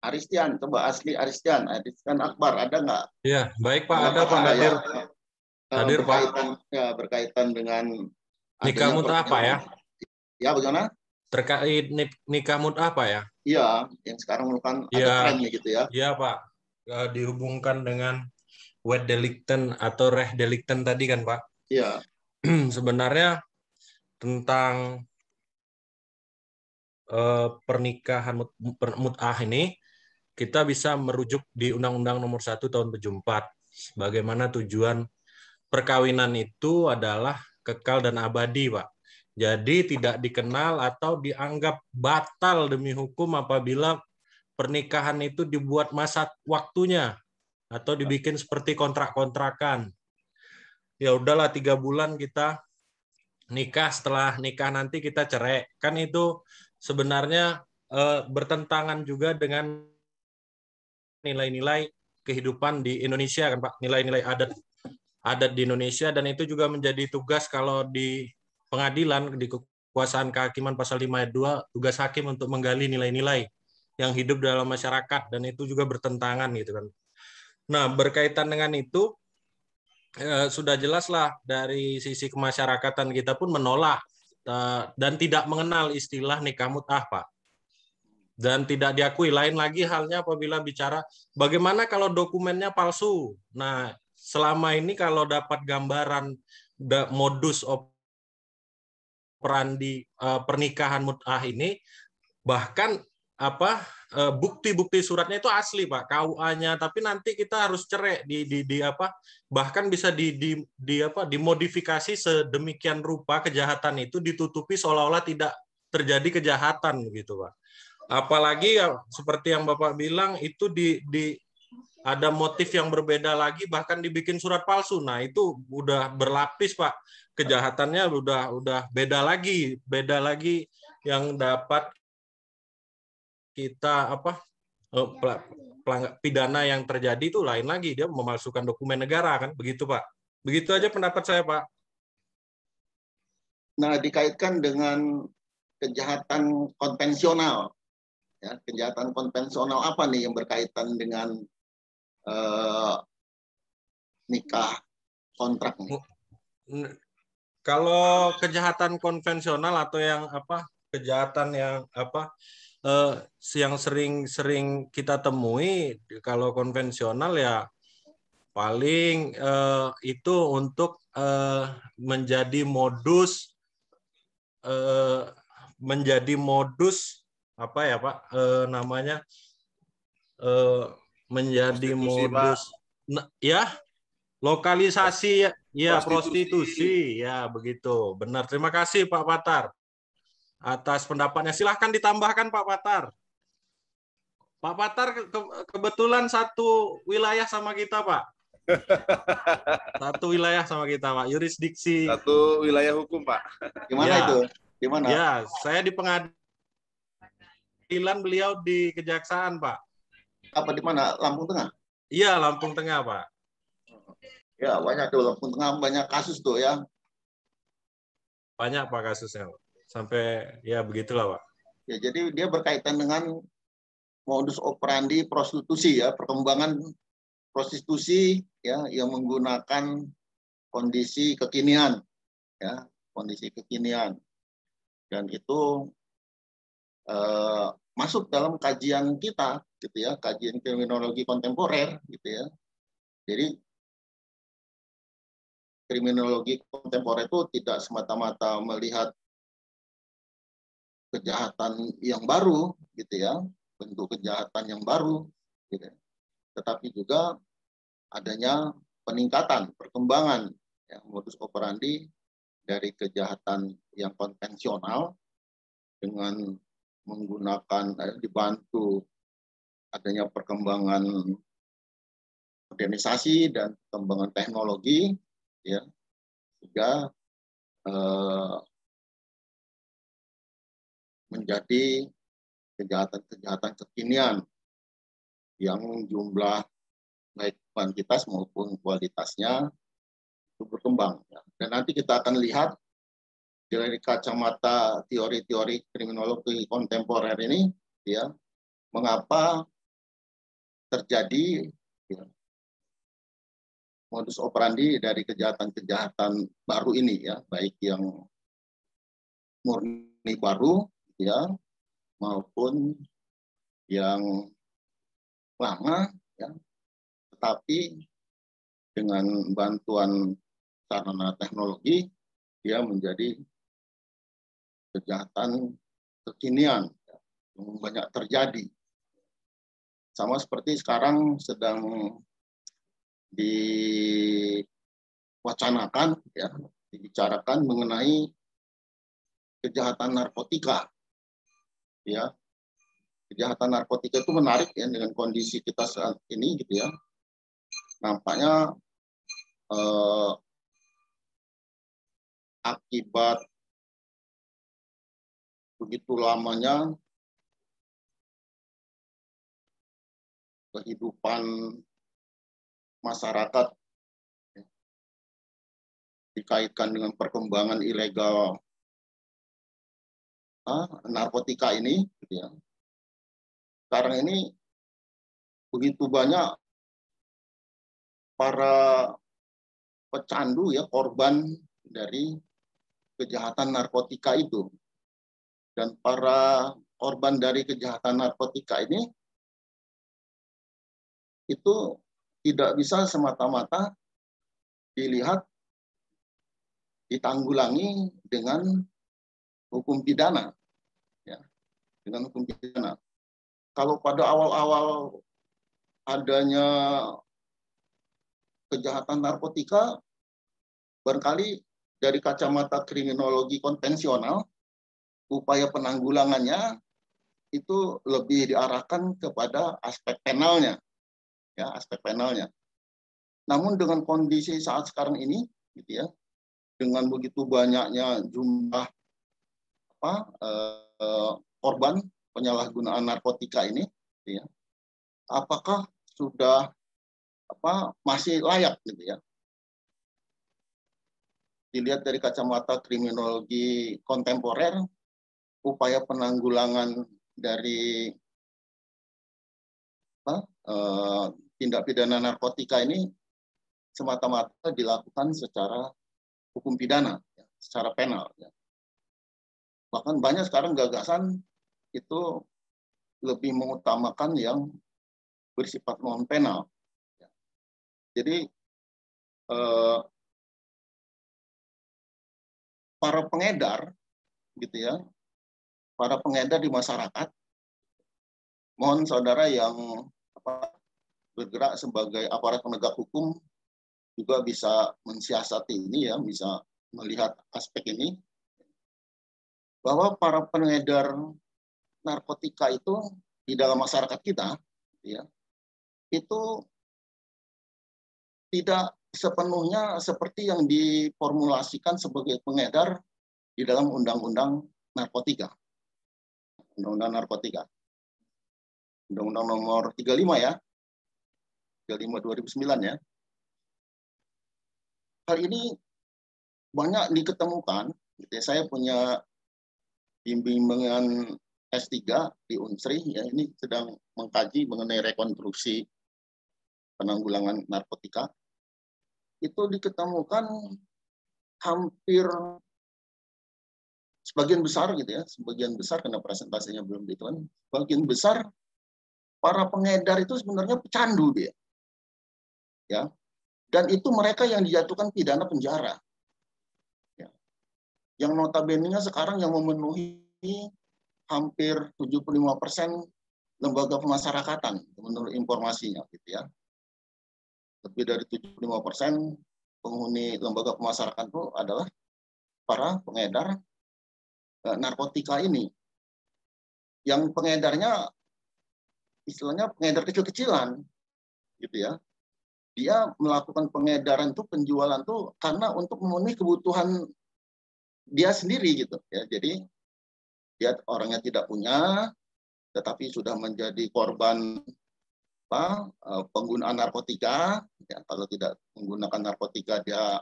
Aristian, coba asli Aristian Akbar, ada nggak? Iya, baik Pak, ada Pak Hadir. Hadir berkaitan, Pak. Ya, berkaitan dengan nikah mut'ah apa ya? Ya, bagaimana? Terkait nikah mut'ah apa ya? Iya, yang sekarang kan ada trennya gitu ya. Iya Pak, dihubungkan dengan wet delicten atau reh delicten tadi kan Pak? Iya. Sebenarnya tentang pernikahan mut'ah ini kita bisa merujuk di Undang-Undang Nomor 1 Tahun 74. Bagaimana tujuan perkawinan itu adalah kekal dan abadi, Pak. Jadi tidak dikenal atau dianggap batal demi hukum apabila pernikahan itu dibuat masa waktunya atau dibikin seperti kontrak-kontrakan. Ya udahlah 3 bulan kita nikah, setelah nikah nanti kita cerai. Kan itu sebenarnya bertentangan juga dengan nilai-nilai kehidupan di Indonesia kan Pak, nilai-nilai adat adat di Indonesia, dan itu juga menjadi tugas kalau di pengadilan, di kekuasaan kehakiman pasal 5 ayat 2, tugas hakim untuk menggali nilai-nilai yang hidup dalam masyarakat, dan itu juga bertentangan gitu kan. Nah, berkaitan dengan itu sudah jelaslah dari sisi kemasyarakatan kita pun menolak dan tidak mengenal istilah nikah mut'ah, Pak. Dan tidak diakui. Lain lagi halnya apabila bicara bagaimana kalau dokumennya palsu. Nah, selama ini kalau dapat gambaran modus operandi pernikahan mut'ah ini, bahkan bukti-bukti suratnya itu asli, Pak, KUA-nya, tapi nanti kita harus cerai bahkan bisa dimodifikasi sedemikian rupa kejahatan itu ditutupi seolah-olah tidak terjadi kejahatan gitu, Pak. Apalagi ya, seperti yang Bapak bilang itu ada motif yang berbeda lagi, bahkan dibikin surat palsu. Nah, itu udah berlapis, Pak. Kejahatannya udah beda lagi yang dapat kita pidana yang terjadi itu lain lagi, dia memalsukan dokumen negara kan, begitu Pak. Begitu aja pendapat saya, Pak. Nah, dikaitkan dengan kejahatan konvensional. Ya, kejahatan konvensional apa nih yang berkaitan dengan nikah kontrak nih? Kalau kejahatan konvensional atau yang kejahatan yang sering kita temui kalau konvensional ya paling itu untuk menjadi modus apa ya Pak namanya menjadi modus ya lokalisasi ya prostitusi ya begitu benar. Terima kasih Pak Patar atas pendapatnya. Silahkan ditambahkan Pak Patar. Pak Patar kebetulan satu wilayah sama kita Pak. Satu wilayah sama kita Pak, yurisdiksi. Satu wilayah hukum Pak. Gimana ya. itu? Gimana? Ya, saya di pengadilan, beliau di kejaksaan Pak. Apa di mana? Lampung Tengah? Iya, Lampung Tengah Pak. Ya, banyak tuh Lampung Tengah, banyak kasus tuh ya. Banyak Pak kasusnya. Sampai ya begitulah Pak. Ya, jadi dia berkaitan dengan modus operandi prostitusi ya, perkembangan prostitusi ya yang menggunakan kondisi kekinian ya, kondisi kekinian. Dan itu masuk dalam kajian kita gitu ya, kajian kriminologi kontemporer gitu ya. Jadi kriminologi kontemporer itu tidak semata-mata melihat kejahatan yang baru gitu ya, bentuk kejahatan yang baru gitu. Tetapi juga adanya peningkatan, perkembangan ya, modus operandi dari kejahatan yang konvensional dengan menggunakan dibantu adanya perkembangan modernisasi dan perkembangan teknologi ya, sehingga menjadi kejahatan-kejahatan kekinian yang jumlah baik kuantitas maupun kualitasnya itu berkembang. Ya. Dan nanti kita akan lihat dari kacamata teori-teori kriminologi kontemporer ini, ya, mengapa terjadi ya, modus operandi dari kejahatan-kejahatan baru ini, ya, baik yang murni baru, ya, maupun yang lama, ya, tetapi dengan bantuan sarana teknologi dia menjadi kejahatan kekinian yang banyak terjadi. Sama seperti sekarang sedang diwacanakan, ya, dibicarakan mengenai kejahatan narkotika. Ya, kejahatan narkotika itu menarik ya dengan kondisi kita saat ini gitu ya. Nampaknya akibat begitu lamanya kehidupan masyarakat dikaitkan dengan perkembangan ilegal narkotika ini, gitu ya. Sekarang ini begitu banyak para pecandu ya, korban dari kejahatan narkotika itu. Dan para korban dari kejahatan narkotika ini itu tidak bisa semata-mata dilihat ditanggulangi dengan hukum pidana, ya, dengan hukum pidana. Kalau pada awal-awal adanya kejahatan narkotika, barangkali dari kacamata kriminologi konvensional, upaya penanggulangannya itu lebih diarahkan kepada aspek penalnya, ya, aspek penalnya. Namun dengan kondisi saat sekarang ini, gitu ya, dengan begitu banyaknya jumlah korban penyalahgunaan narkotika ini, gitu ya, apakah sudah masih layak, gitu ya, dilihat dari kacamata kriminologi kontemporer, upaya penanggulangan dari tindak pidana narkotika ini semata-mata dilakukan secara hukum pidana, ya, secara penal. Ya. Bahkan banyak sekarang gagasan itu lebih mengutamakan yang bersifat non penal. Ya. Jadi para pengedar, gitu ya, para pengedar di masyarakat, mohon saudara yang bergerak sebagai aparat penegak hukum juga bisa mensiasati ini, ya, bisa melihat aspek ini, bahwa para pengedar narkotika itu di dalam masyarakat kita, ya, itu tidak sepenuhnya seperti yang diformulasikan sebagai pengedar di dalam Undang-Undang Narkotika. Undang-Undang Narkotika. Undang-Undang nomor 35 ya. 35 2009 ya. Hal ini banyak diketemukan. Gitu ya. Saya punya bimbingan S3 di Unsri, ya, ini sedang mengkaji mengenai rekonstruksi penanggulangan narkotika. Itu diketemukan hampir sebagian besar, gitu ya, sebagian besar, karena presentasinya belum dituan, sebagian besar para pengedar itu sebenarnya pecandu dia, ya, dan itu mereka yang dijatuhkan pidana penjara, ya. Yang notabene-nya sekarang yang memenuhi hampir 75% lembaga pemasyarakatan menurut informasinya, gitu ya. Lebih dari 75% penghuni lembaga pemasyarakatan itu adalah para pengedar narkotika ini. Yang pengedarnya istilahnya pengedar kecil-kecilan, gitu ya. Dia melakukan pengedaran itu, penjualan itu karena untuk memenuhi kebutuhan dia sendiri, gitu ya. Jadi dia orangnya tidak punya, tetapi sudah menjadi korban penggunaan narkotika. Ya, kalau tidak menggunakan narkotika dia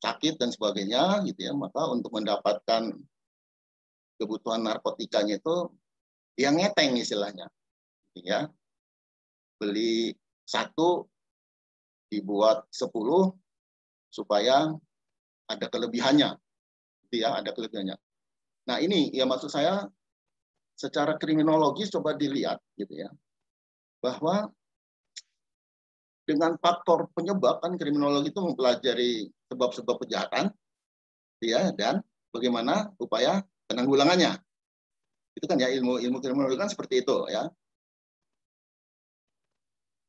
sakit dan sebagainya, gitu ya. Maka untuk mendapatkan kebutuhan narkotikanya itu dia ngeteng istilahnya, gitu ya. Beli 1 dibuat 10 supaya ada kelebihannya, gitu ya, ada kelebihannya. Nah ini ya, maksud saya secara kriminologis coba dilihat, gitu ya, bahwa dengan faktor penyebab, kan kriminologi itu mempelajari sebab-sebab kejahatan, ya, dan bagaimana upaya penanggulangannya. Itu kan ya, ilmu kriminologi kan seperti itu, ya.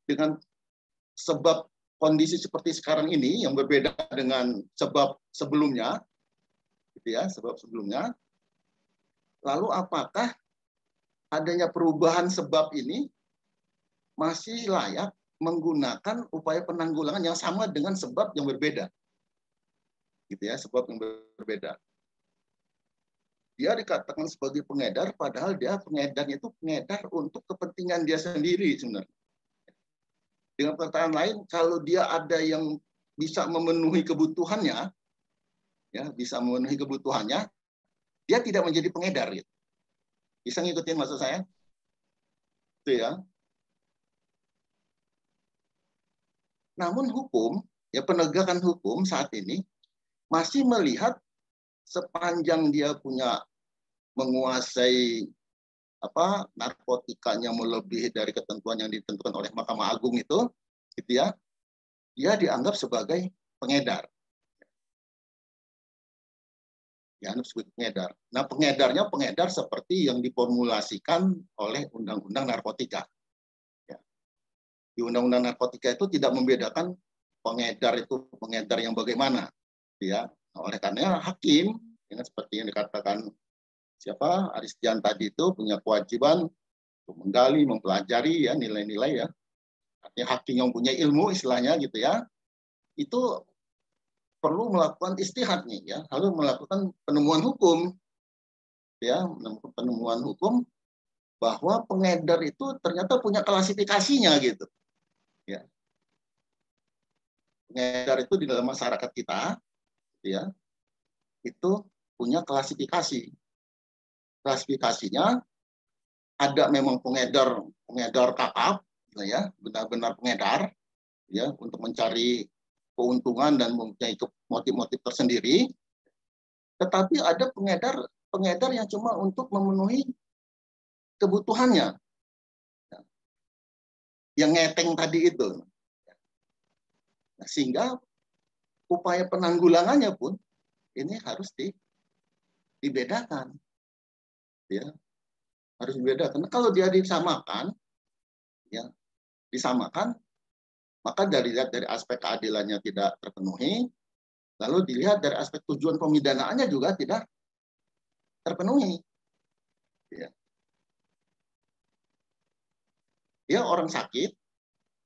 Dengan sebab kondisi seperti sekarang ini yang berbeda dengan sebab sebelumnya, gitu ya, sebab sebelumnya. Lalu apakah adanya perubahan sebab ini masih layak menggunakan upaya penanggulangan yang sama dengan sebab yang berbeda, gitu ya, sebab yang berbeda. Dia dikatakan sebagai pengedar, padahal dia pengedarnya itu pengedar untuk kepentingan dia sendiri sebenarnya. Dengan perkataan lain, kalau dia ada yang bisa memenuhi kebutuhannya, ya, bisa memenuhi kebutuhannya, dia tidak menjadi pengedar. Gitu. Bisa ngikutin maksud saya? Itu ya. Namun hukum, ya penegakan hukum saat ini masih melihat sepanjang dia punya menguasai narkotikanya melebihi dari ketentuan yang ditentukan oleh Mahkamah Agung itu, gitu ya, dia dianggap sebagai pengedar. Dianggap sebagai pengedar. Nah, pengedar seperti yang diformulasikan oleh Undang-Undang Narkotika. Ya. Di Undang-Undang Narkotika itu tidak membedakan pengedar itu pengedar yang bagaimana, ya. Nah, oleh karena hakim, ya, seperti yang dikatakan Aristian tadi itu punya kewajiban untuk menggali, mempelajari ya nilai-nilai ya. Artinya hakim yang punya ilmu istilahnya gitu ya, itu perlu melakukan istihad nih ya, lalu melakukan penemuan hukum ya, penemuan hukum bahwa pengedar itu ternyata punya klasifikasinya gitu. Ya. Pengedar itu di dalam masyarakat kita gitu ya, itu punya klasifikasi. Klasifikasinya ada memang pengedar kakap ya, benar-benar pengedar ya untuk mencari keuntungan dan mempunyai motif-motif tersendiri. Tetapi ada pengedar yang cuma untuk memenuhi kebutuhannya. Yang ngeteng tadi itu. Nah, sehingga upaya penanggulangannya pun ini harus dibedakan. Ya. Harus dibedakan. Kalau dia disamakan, ya, maka dilihat dari aspek keadilannya tidak terpenuhi, lalu dilihat dari aspek tujuan pemidanaannya juga tidak terpenuhi. Ya. Dia orang sakit,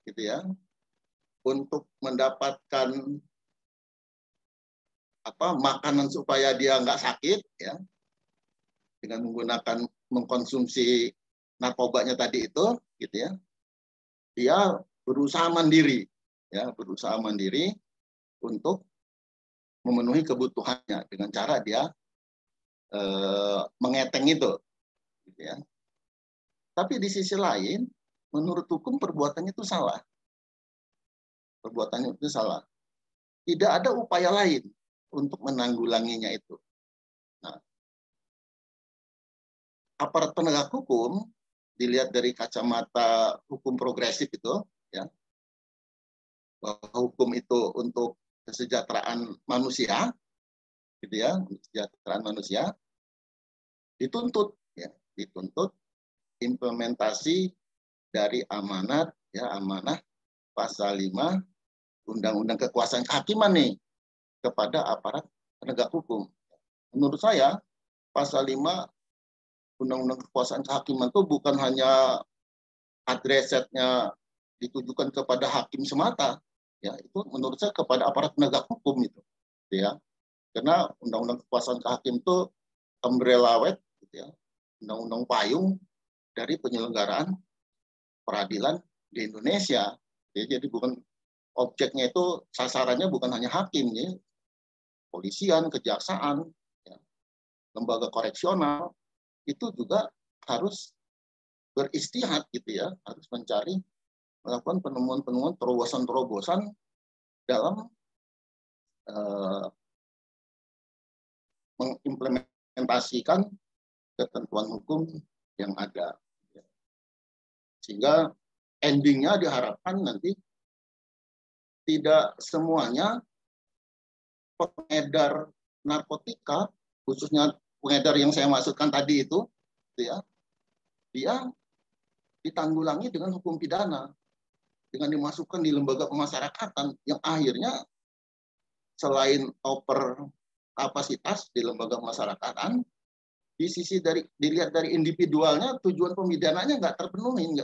gitu ya, untuk mendapatkan makanan supaya dia nggak sakit, ya, dengan mengkonsumsi narkobanya tadi itu, gitu ya, dia berusaha mandiri, ya, berusaha mandiri untuk memenuhi kebutuhannya dengan cara dia mengeteng itu, gitu ya. Tapi di sisi lain, menurut hukum perbuatannya itu salah. Perbuatannya itu salah. Tidak ada upaya lain untuk menanggulanginya itu. Nah, aparat penegak hukum dilihat dari kacamata hukum progresif itu, ya, bahwa hukum itu untuk kesejahteraan manusia, gitu ya, kesejahteraan manusia, dituntut, ya, dituntut implementasi dari amanat, ya, amanah pasal 5 Undang-Undang Kekuasaan Kehakiman nih kepada aparat penegak hukum. Menurut saya pasal 5 Undang-Undang Kekuasaan Kehakiman itu bukan hanya adresatnya ditujukan kepada hakim semata, ya, itu menurut saya kepada aparat penegak hukum itu, ya, karena Undang-Undang Kekuasaan Kehakiman itu umbrella weight, gitu ya, undang-undang payung dari penyelenggaraan peradilan di Indonesia, ya, jadi bukan objeknya itu sasarannya bukan hanya hakim, ya, polisian, kejaksaan, ya, lembaga koreksional itu juga harus beristihad, gitu ya, harus melakukan penemuan-penemuan, terobosan-terobosan dalam mengimplementasikan ketentuan hukum yang ada. Sehingga endingnya diharapkan nanti tidak semuanya pengedar narkotika, khususnya pengedar yang saya maksudkan tadi itu, ya, dia ditanggulangi dengan hukum pidana, dengan dimasukkan di lembaga pemasyarakatan yang akhirnya selain over kapasitas di lembaga pemasyarakatan, di sisi dilihat dari individualnya tujuan pemidananya nggak terpenuhi,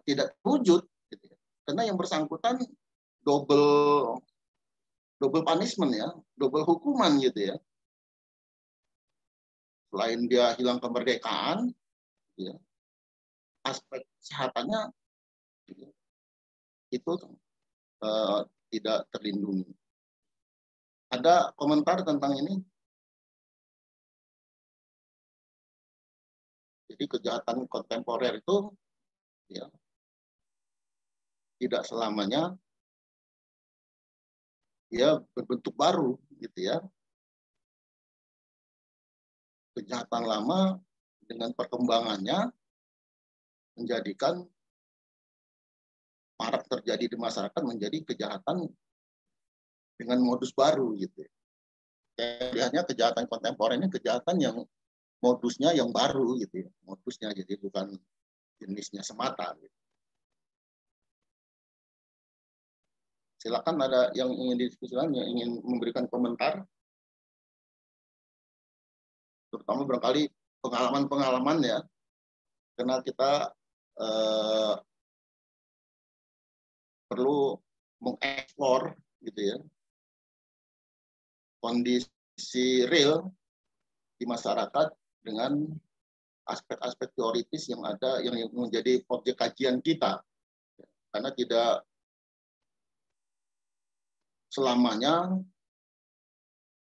tidak terwujud, gitu ya. Karena yang bersangkutan double punishment, ya, double hukuman, gitu ya. Selain dia hilang kemerdekaan, gitu ya, aspek kesehatannya, gitu, itu tidak terlindungi. Ada komentar tentang ini? Jadi kejahatan kontemporer itu ya, tidak selamanya ya berbentuk baru gitu ya. Kejahatan lama dengan perkembangannya menjadikan marak terjadi di masyarakat menjadi kejahatan dengan modus baru gitu. Lihatnya kejahatan kontemporer ini kejahatan yang modusnya yang baru gitu ya. Modusnya jadi bukan jenisnya semata gitu. Silakan ada yang ingin didiskusikan, yang ingin memberikan komentar. Terutama barangkali pengalaman-pengalaman ya. Karena kita perlu mengeksplor gitu ya. Kondisi real di masyarakat dengan aspek-aspek teoritis yang ada yang menjadi objek kajian kita. Karena tidak selamanya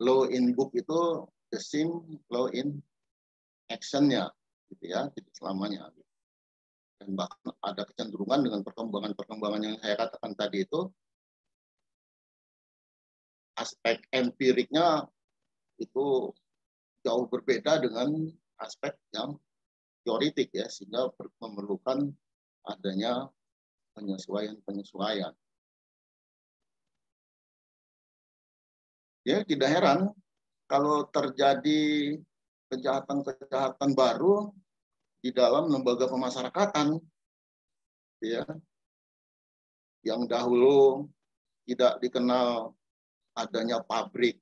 law in book itu the same law in action-nya gitu ya, tidak selamanya. Dan bahkan ada kecenderungan dengan perkembangan-perkembangan yang saya katakan tadi itu aspek empiriknya itu jauh berbeda dengan aspek yang teoritik ya, sehingga memerlukan adanya penyesuaian. Ya, tidak heran kalau terjadi kejahatan-kejahatan baru di dalam lembaga pemasyarakatan, ya, yang dahulu tidak dikenal adanya pabrik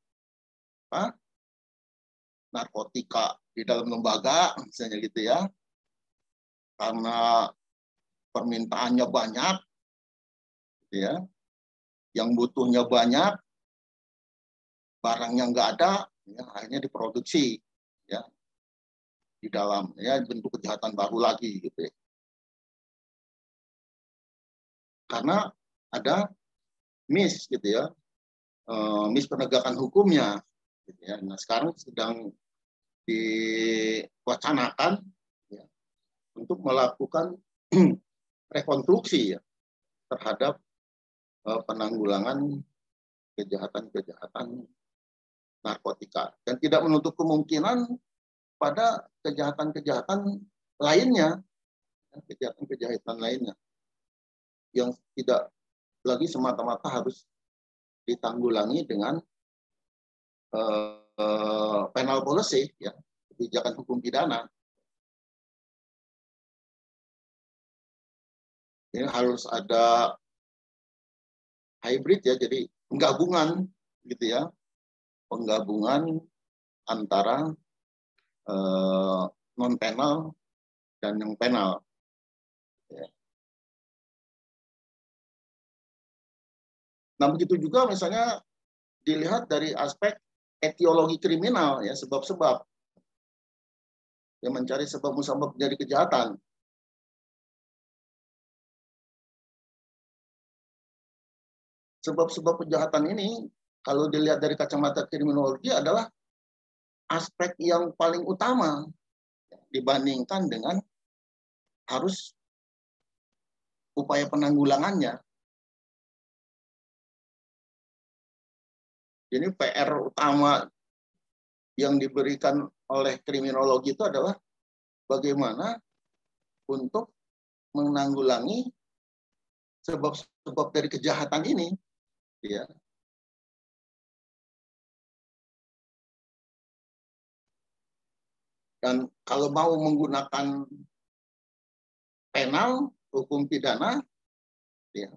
narkotika di dalam lembaga, misalnya gitu ya, karena permintaannya banyak, ya, yang butuhnya banyak, barangnya nggak ada, ya, akhirnya diproduksi, ya, di dalam, ya, bentuk kejahatan baru lagi, gitu ya. Karena ada miss, gitu ya, miss penegakan hukumnya, gitu ya. Nah sekarang sedang diwacanakan ya, untuk melakukan rekonstruksi ya, terhadap penanggulangan kejahatan-kejahatan narkotika, dan tidak menutup kemungkinan pada kejahatan-kejahatan lainnya, kejahatan-kejahatan lainnya yang tidak lagi semata-mata harus ditanggulangi dengan penal policy, ya, kebijakan hukum pidana. Ini harus ada hybrid ya, jadi penggabungan gitu ya, penggabungan antara non penal dan yang penal. Ya. Nah begitu juga misalnya dilihat dari aspek etiologi kriminal ya, sebab-sebab yang mencari sebab musabab dari kejahatan. Sebab-sebab kejahatan ini kalau dilihat dari kacamata kriminologi adalah aspek yang paling utama dibandingkan dengan harus upaya penanggulangannya. Jadi PR utama yang diberikan oleh kriminologi itu adalah bagaimana untuk menanggulangi sebab-sebab dari kejahatan ini, ya. Dan kalau mau menggunakan penal, hukum pidana, ya,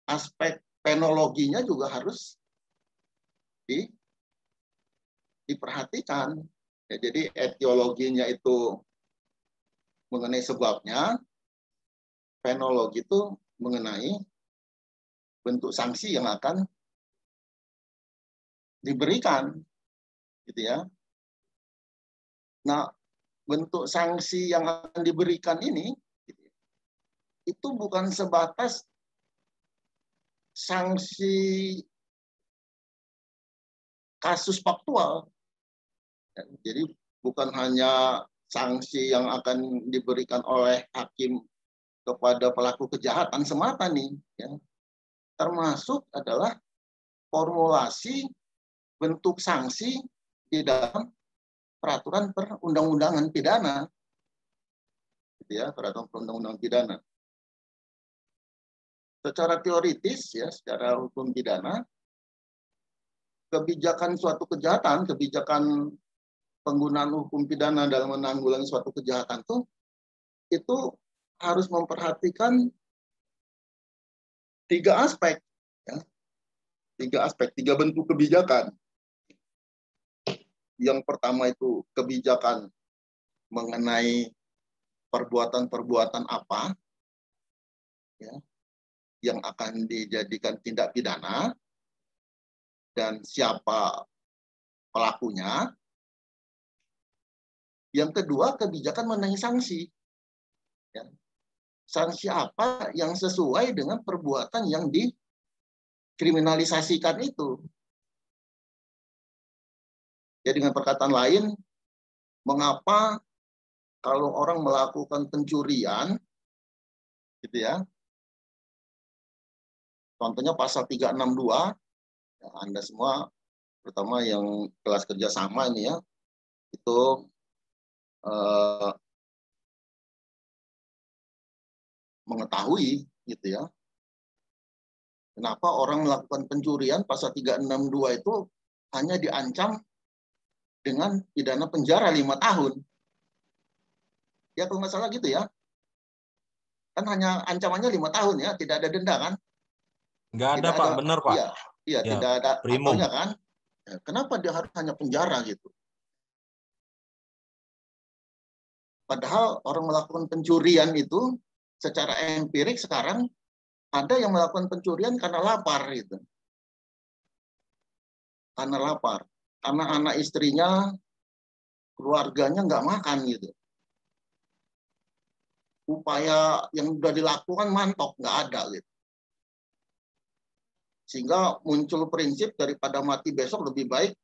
aspek penologinya juga harus diperhatikan. Ya, jadi etiologinya itu mengenai sebabnya, penologi itu mengenai bentuk sanksi yang akan diberikan, gitu ya. Nah, bentuk sanksi yang akan diberikan ini itu bukan sebatas sanksi kasus faktual. Jadi bukan hanya sanksi yang akan diberikan oleh hakim kepada pelaku kejahatan semata nih, ya. Termasuk adalah formulasi bentuk sanksi di dalam peraturan perundang-undangan pidana, gitu ya, peraturan perundang-undangan pidana. Secara teoritis, ya, secara hukum pidana, kebijakan suatu kejahatan, kebijakan penggunaan hukum pidana dalam menanggulangi suatu kejahatan itu harus memperhatikan 3 aspek, ya. 3 aspek, 3 bentuk kebijakan. Yang pertama itu kebijakan mengenai perbuatan-perbuatan apa, ya, yang akan dijadikan tindak pidana dan siapa pelakunya. Yang kedua, kebijakan mengenai sanksi. Ya. Sanksi apa yang sesuai dengan perbuatan yang dikriminalisasikan itu. Ya, dengan perkataan lain, mengapa kalau orang melakukan pencurian, gitu ya, contohnya pasal 362, ya, Anda semua, terutama yang kelas kerjasama ini ya, itu mengetahui, gitu ya, kenapa orang melakukan pencurian pasal 362 itu hanya diancam dengan pidana penjara 5 tahun. Ya, kalau nggak salah gitu ya. Kan hanya ancamannya 5 tahun ya, tidak ada denda kan? Nggak ada, Tidak Pak. ada, Benar, Pak. iya, Ya, tidak ada primum. apanya kan? Ya, kenapa dia harus hanya penjara gitu? Padahal orang melakukan pencurian itu secara empirik sekarang ada yang melakukan pencurian karena lapar gitu. Karena lapar. Karena anak istrinya, keluarganya nggak makan gitu. Upaya yang sudah dilakukan mantok, nggak ada gitu. Sehingga muncul prinsip daripada mati besok lebih baik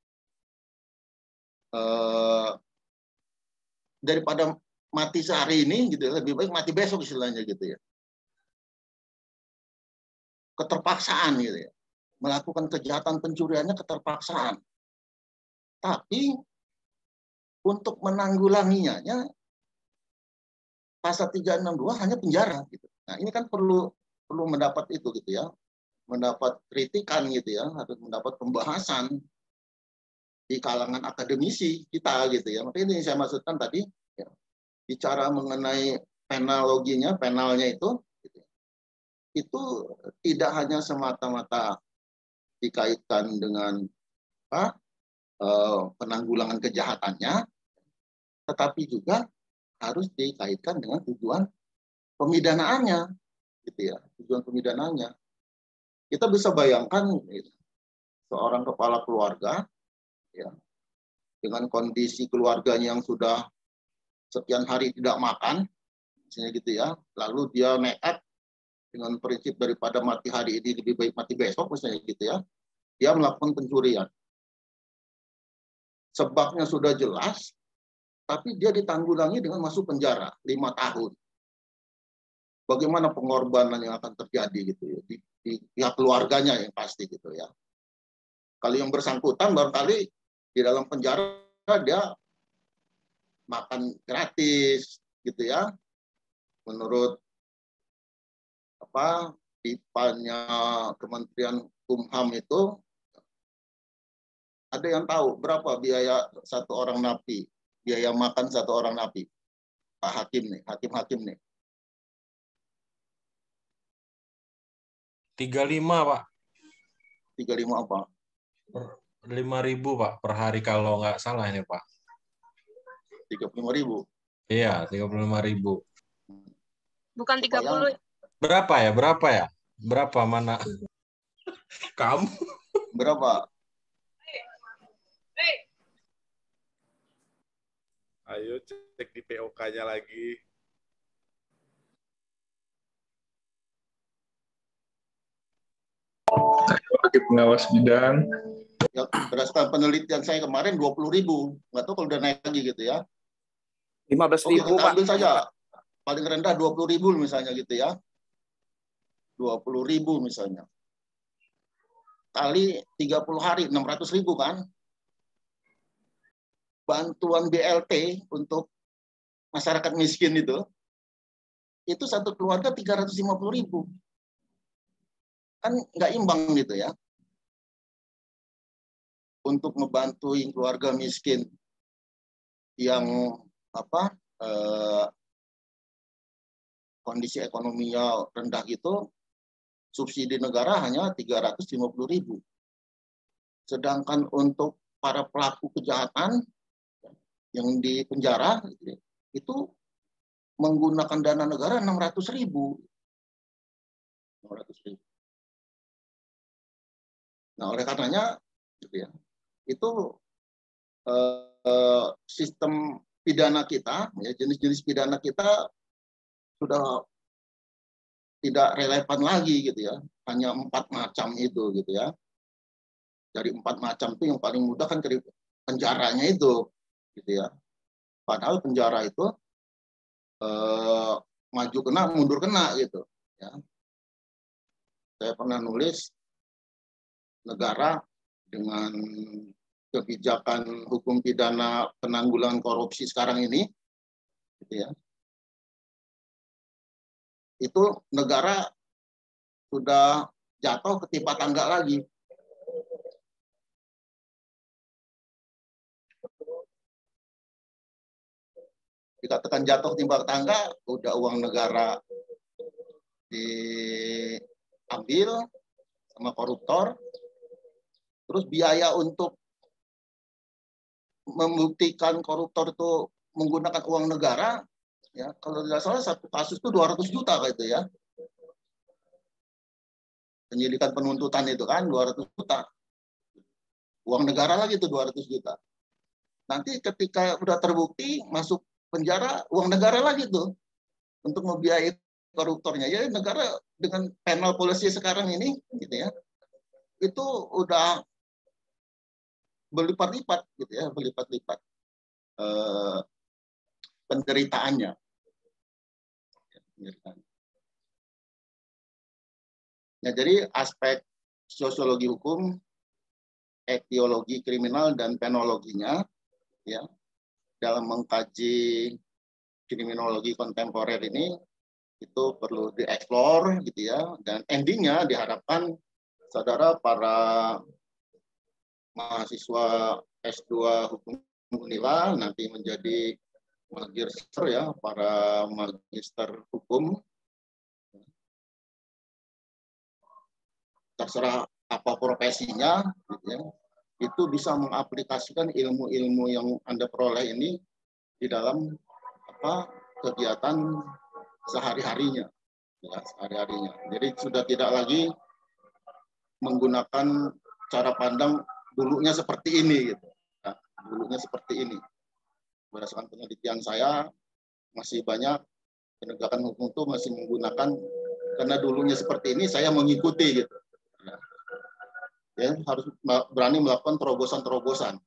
daripada mati sehari ini gitu, lebih baik mati besok istilahnya gitu ya. Keterpaksaan gitu ya. Melakukan kejahatan pencuriannya keterpaksaan. Tapi untuk menanggulanginya pasal 362 hanya penjara gitu. Nah, ini kan perlu mendapat itu gitu ya. Mendapat kritikan gitu ya, harus mendapat pembahasan di kalangan akademisi kita gitu ya. Makanya ini saya maksudkan tadi ya, bicara mengenai penalnya itu gitu, itu tidak hanya semata-mata dikaitkan dengan penanggulangan kejahatannya, tetapi juga harus dikaitkan dengan tujuan pemidanaannya gitu ya, tujuan pemidanaannya. Kita bisa bayangkan gitu, seorang kepala keluarga ya, dengan kondisi keluarganya yang sudah sekian hari tidak makan, misalnya gitu ya, lalu dia nekat dengan prinsip daripada mati hari ini lebih baik mati besok, misalnya gitu ya, dia melakukan pencurian. Sebabnya sudah jelas, tapi dia ditanggulangi dengan masuk penjara 5 tahun. Bagaimana pengorbanan yang akan terjadi gitu ya, di pihak keluarganya yang pasti gitu ya. Kalau yang bersangkutan barangkali di dalam penjara dia makan gratis gitu ya, menurut pipa-nya Kementerian Kumham itu ada yang tahu berapa biaya satu orang napi, biaya makan satu orang napi, Pak Hakim nih, hakim-hakim nih. 35, Pak. 35 apa? 5.000, Pak, per hari kalau nggak salah ini, Pak. 35.000. Iya, 35.000. Bukan 30. Berapa ya? Berapa mana? Kamu? Berapa? Ayo cek di POK-nya lagi. sebagai pengawas bidang. Ya, berdasarkan penelitian saya kemarin 20.000. Nggak tahu kalau udah naik lagi gitu ya. 15.000 kita Pak. ambil saja paling rendah 20.000 misalnya gitu ya. 20.000 misalnya. Kali 30 hari 600.000 kan. Bantuan BLT untuk masyarakat miskin itu satu keluarga 350.000. Kan nggak imbang gitu ya. Untuk membantu keluarga miskin yang kondisi ekonominya rendah gitu, subsidi negara hanya 350.000. Sedangkan untuk para pelaku kejahatan yang di penjara itu menggunakan dana negara 600.000. 600.000. Nah, oleh karenanya gitu ya, itu sistem pidana kita, ya, jenis-jenis pidana kita sudah tidak relevan lagi gitu ya, hanya 4 macam itu gitu ya. Dari 4 macam itu yang paling mudah kan penjaranya itu gitu ya. Padahal penjara itu maju kena mundur kena gitu ya. Saya pernah nulis negara dengan kebijakan hukum pidana penanggulangan korupsi sekarang ini gitu ya. Itu negara sudah jatuh ketimpa tangga lagi. Dikatakan jatuh ketimpa tangga, udah uang negara diambil sama koruptor, terus biaya untuk membuktikan koruptor itu menggunakan uang negara, ya kalau tidak salah satu kasus itu 200 juta kayak itu ya. Penyidikan penuntutan itu kan 200 juta. Uang negara lagi itu 200 juta. Nanti ketika udah terbukti masuk penjara, uang negara lagi tuh untuk membiayai koruptornya. Jadi negara dengan penal policy sekarang ini gitu ya, itu udah berlipat-lipat gitu ya, berlipat-lipat penderitaannya. Nah, jadi aspek sosiologi hukum, etiologi kriminal dan penologinya ya dalam mengkaji kriminologi kontemporer ini itu perlu dieksplor gitu ya, dan endingnya diharapkan saudara para mahasiswa S2 hukum Unila nanti menjadi magister ya, para magister hukum, terserah apa profesinya gitu ya, itu bisa mengaplikasikan ilmu-ilmu yang Anda peroleh ini di dalam kegiatan sehari-harinya ya, sehari-harinya. Jadi sudah tidak lagi menggunakan cara pandang dulunya seperti ini gitu. Nah, dulunya seperti ini. Berdasarkan penelitian saya, masih banyak penegakan hukum itu masih menggunakan karena dulunya seperti ini, saya mengikuti gitu. Ya, harus berani melakukan terobosan-terobosan.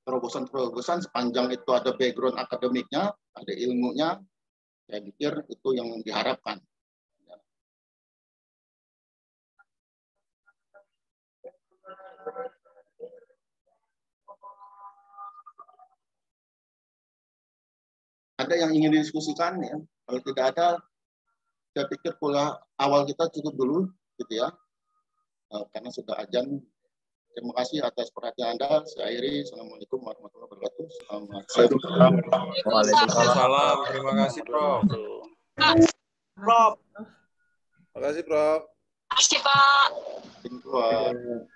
Terobosan-terobosan sepanjang itu ada background akademiknya, ada ilmunya, saya pikir itu yang diharapkan. Ada yang ingin didiskusikan ya? Kalau tidak ada, saya pikir kuliah awal kita cukup dulu, gitu ya. Karena sudah azan. Terima kasih atas perhatian Anda. Saya akhiri. Assalamualaikum warahmatullahi wabarakatuh. Waalaikumsalam. Terima kasih, Prof. Prof. Terima kasih, Prof. Terima kasih, Pak. Terima kasih.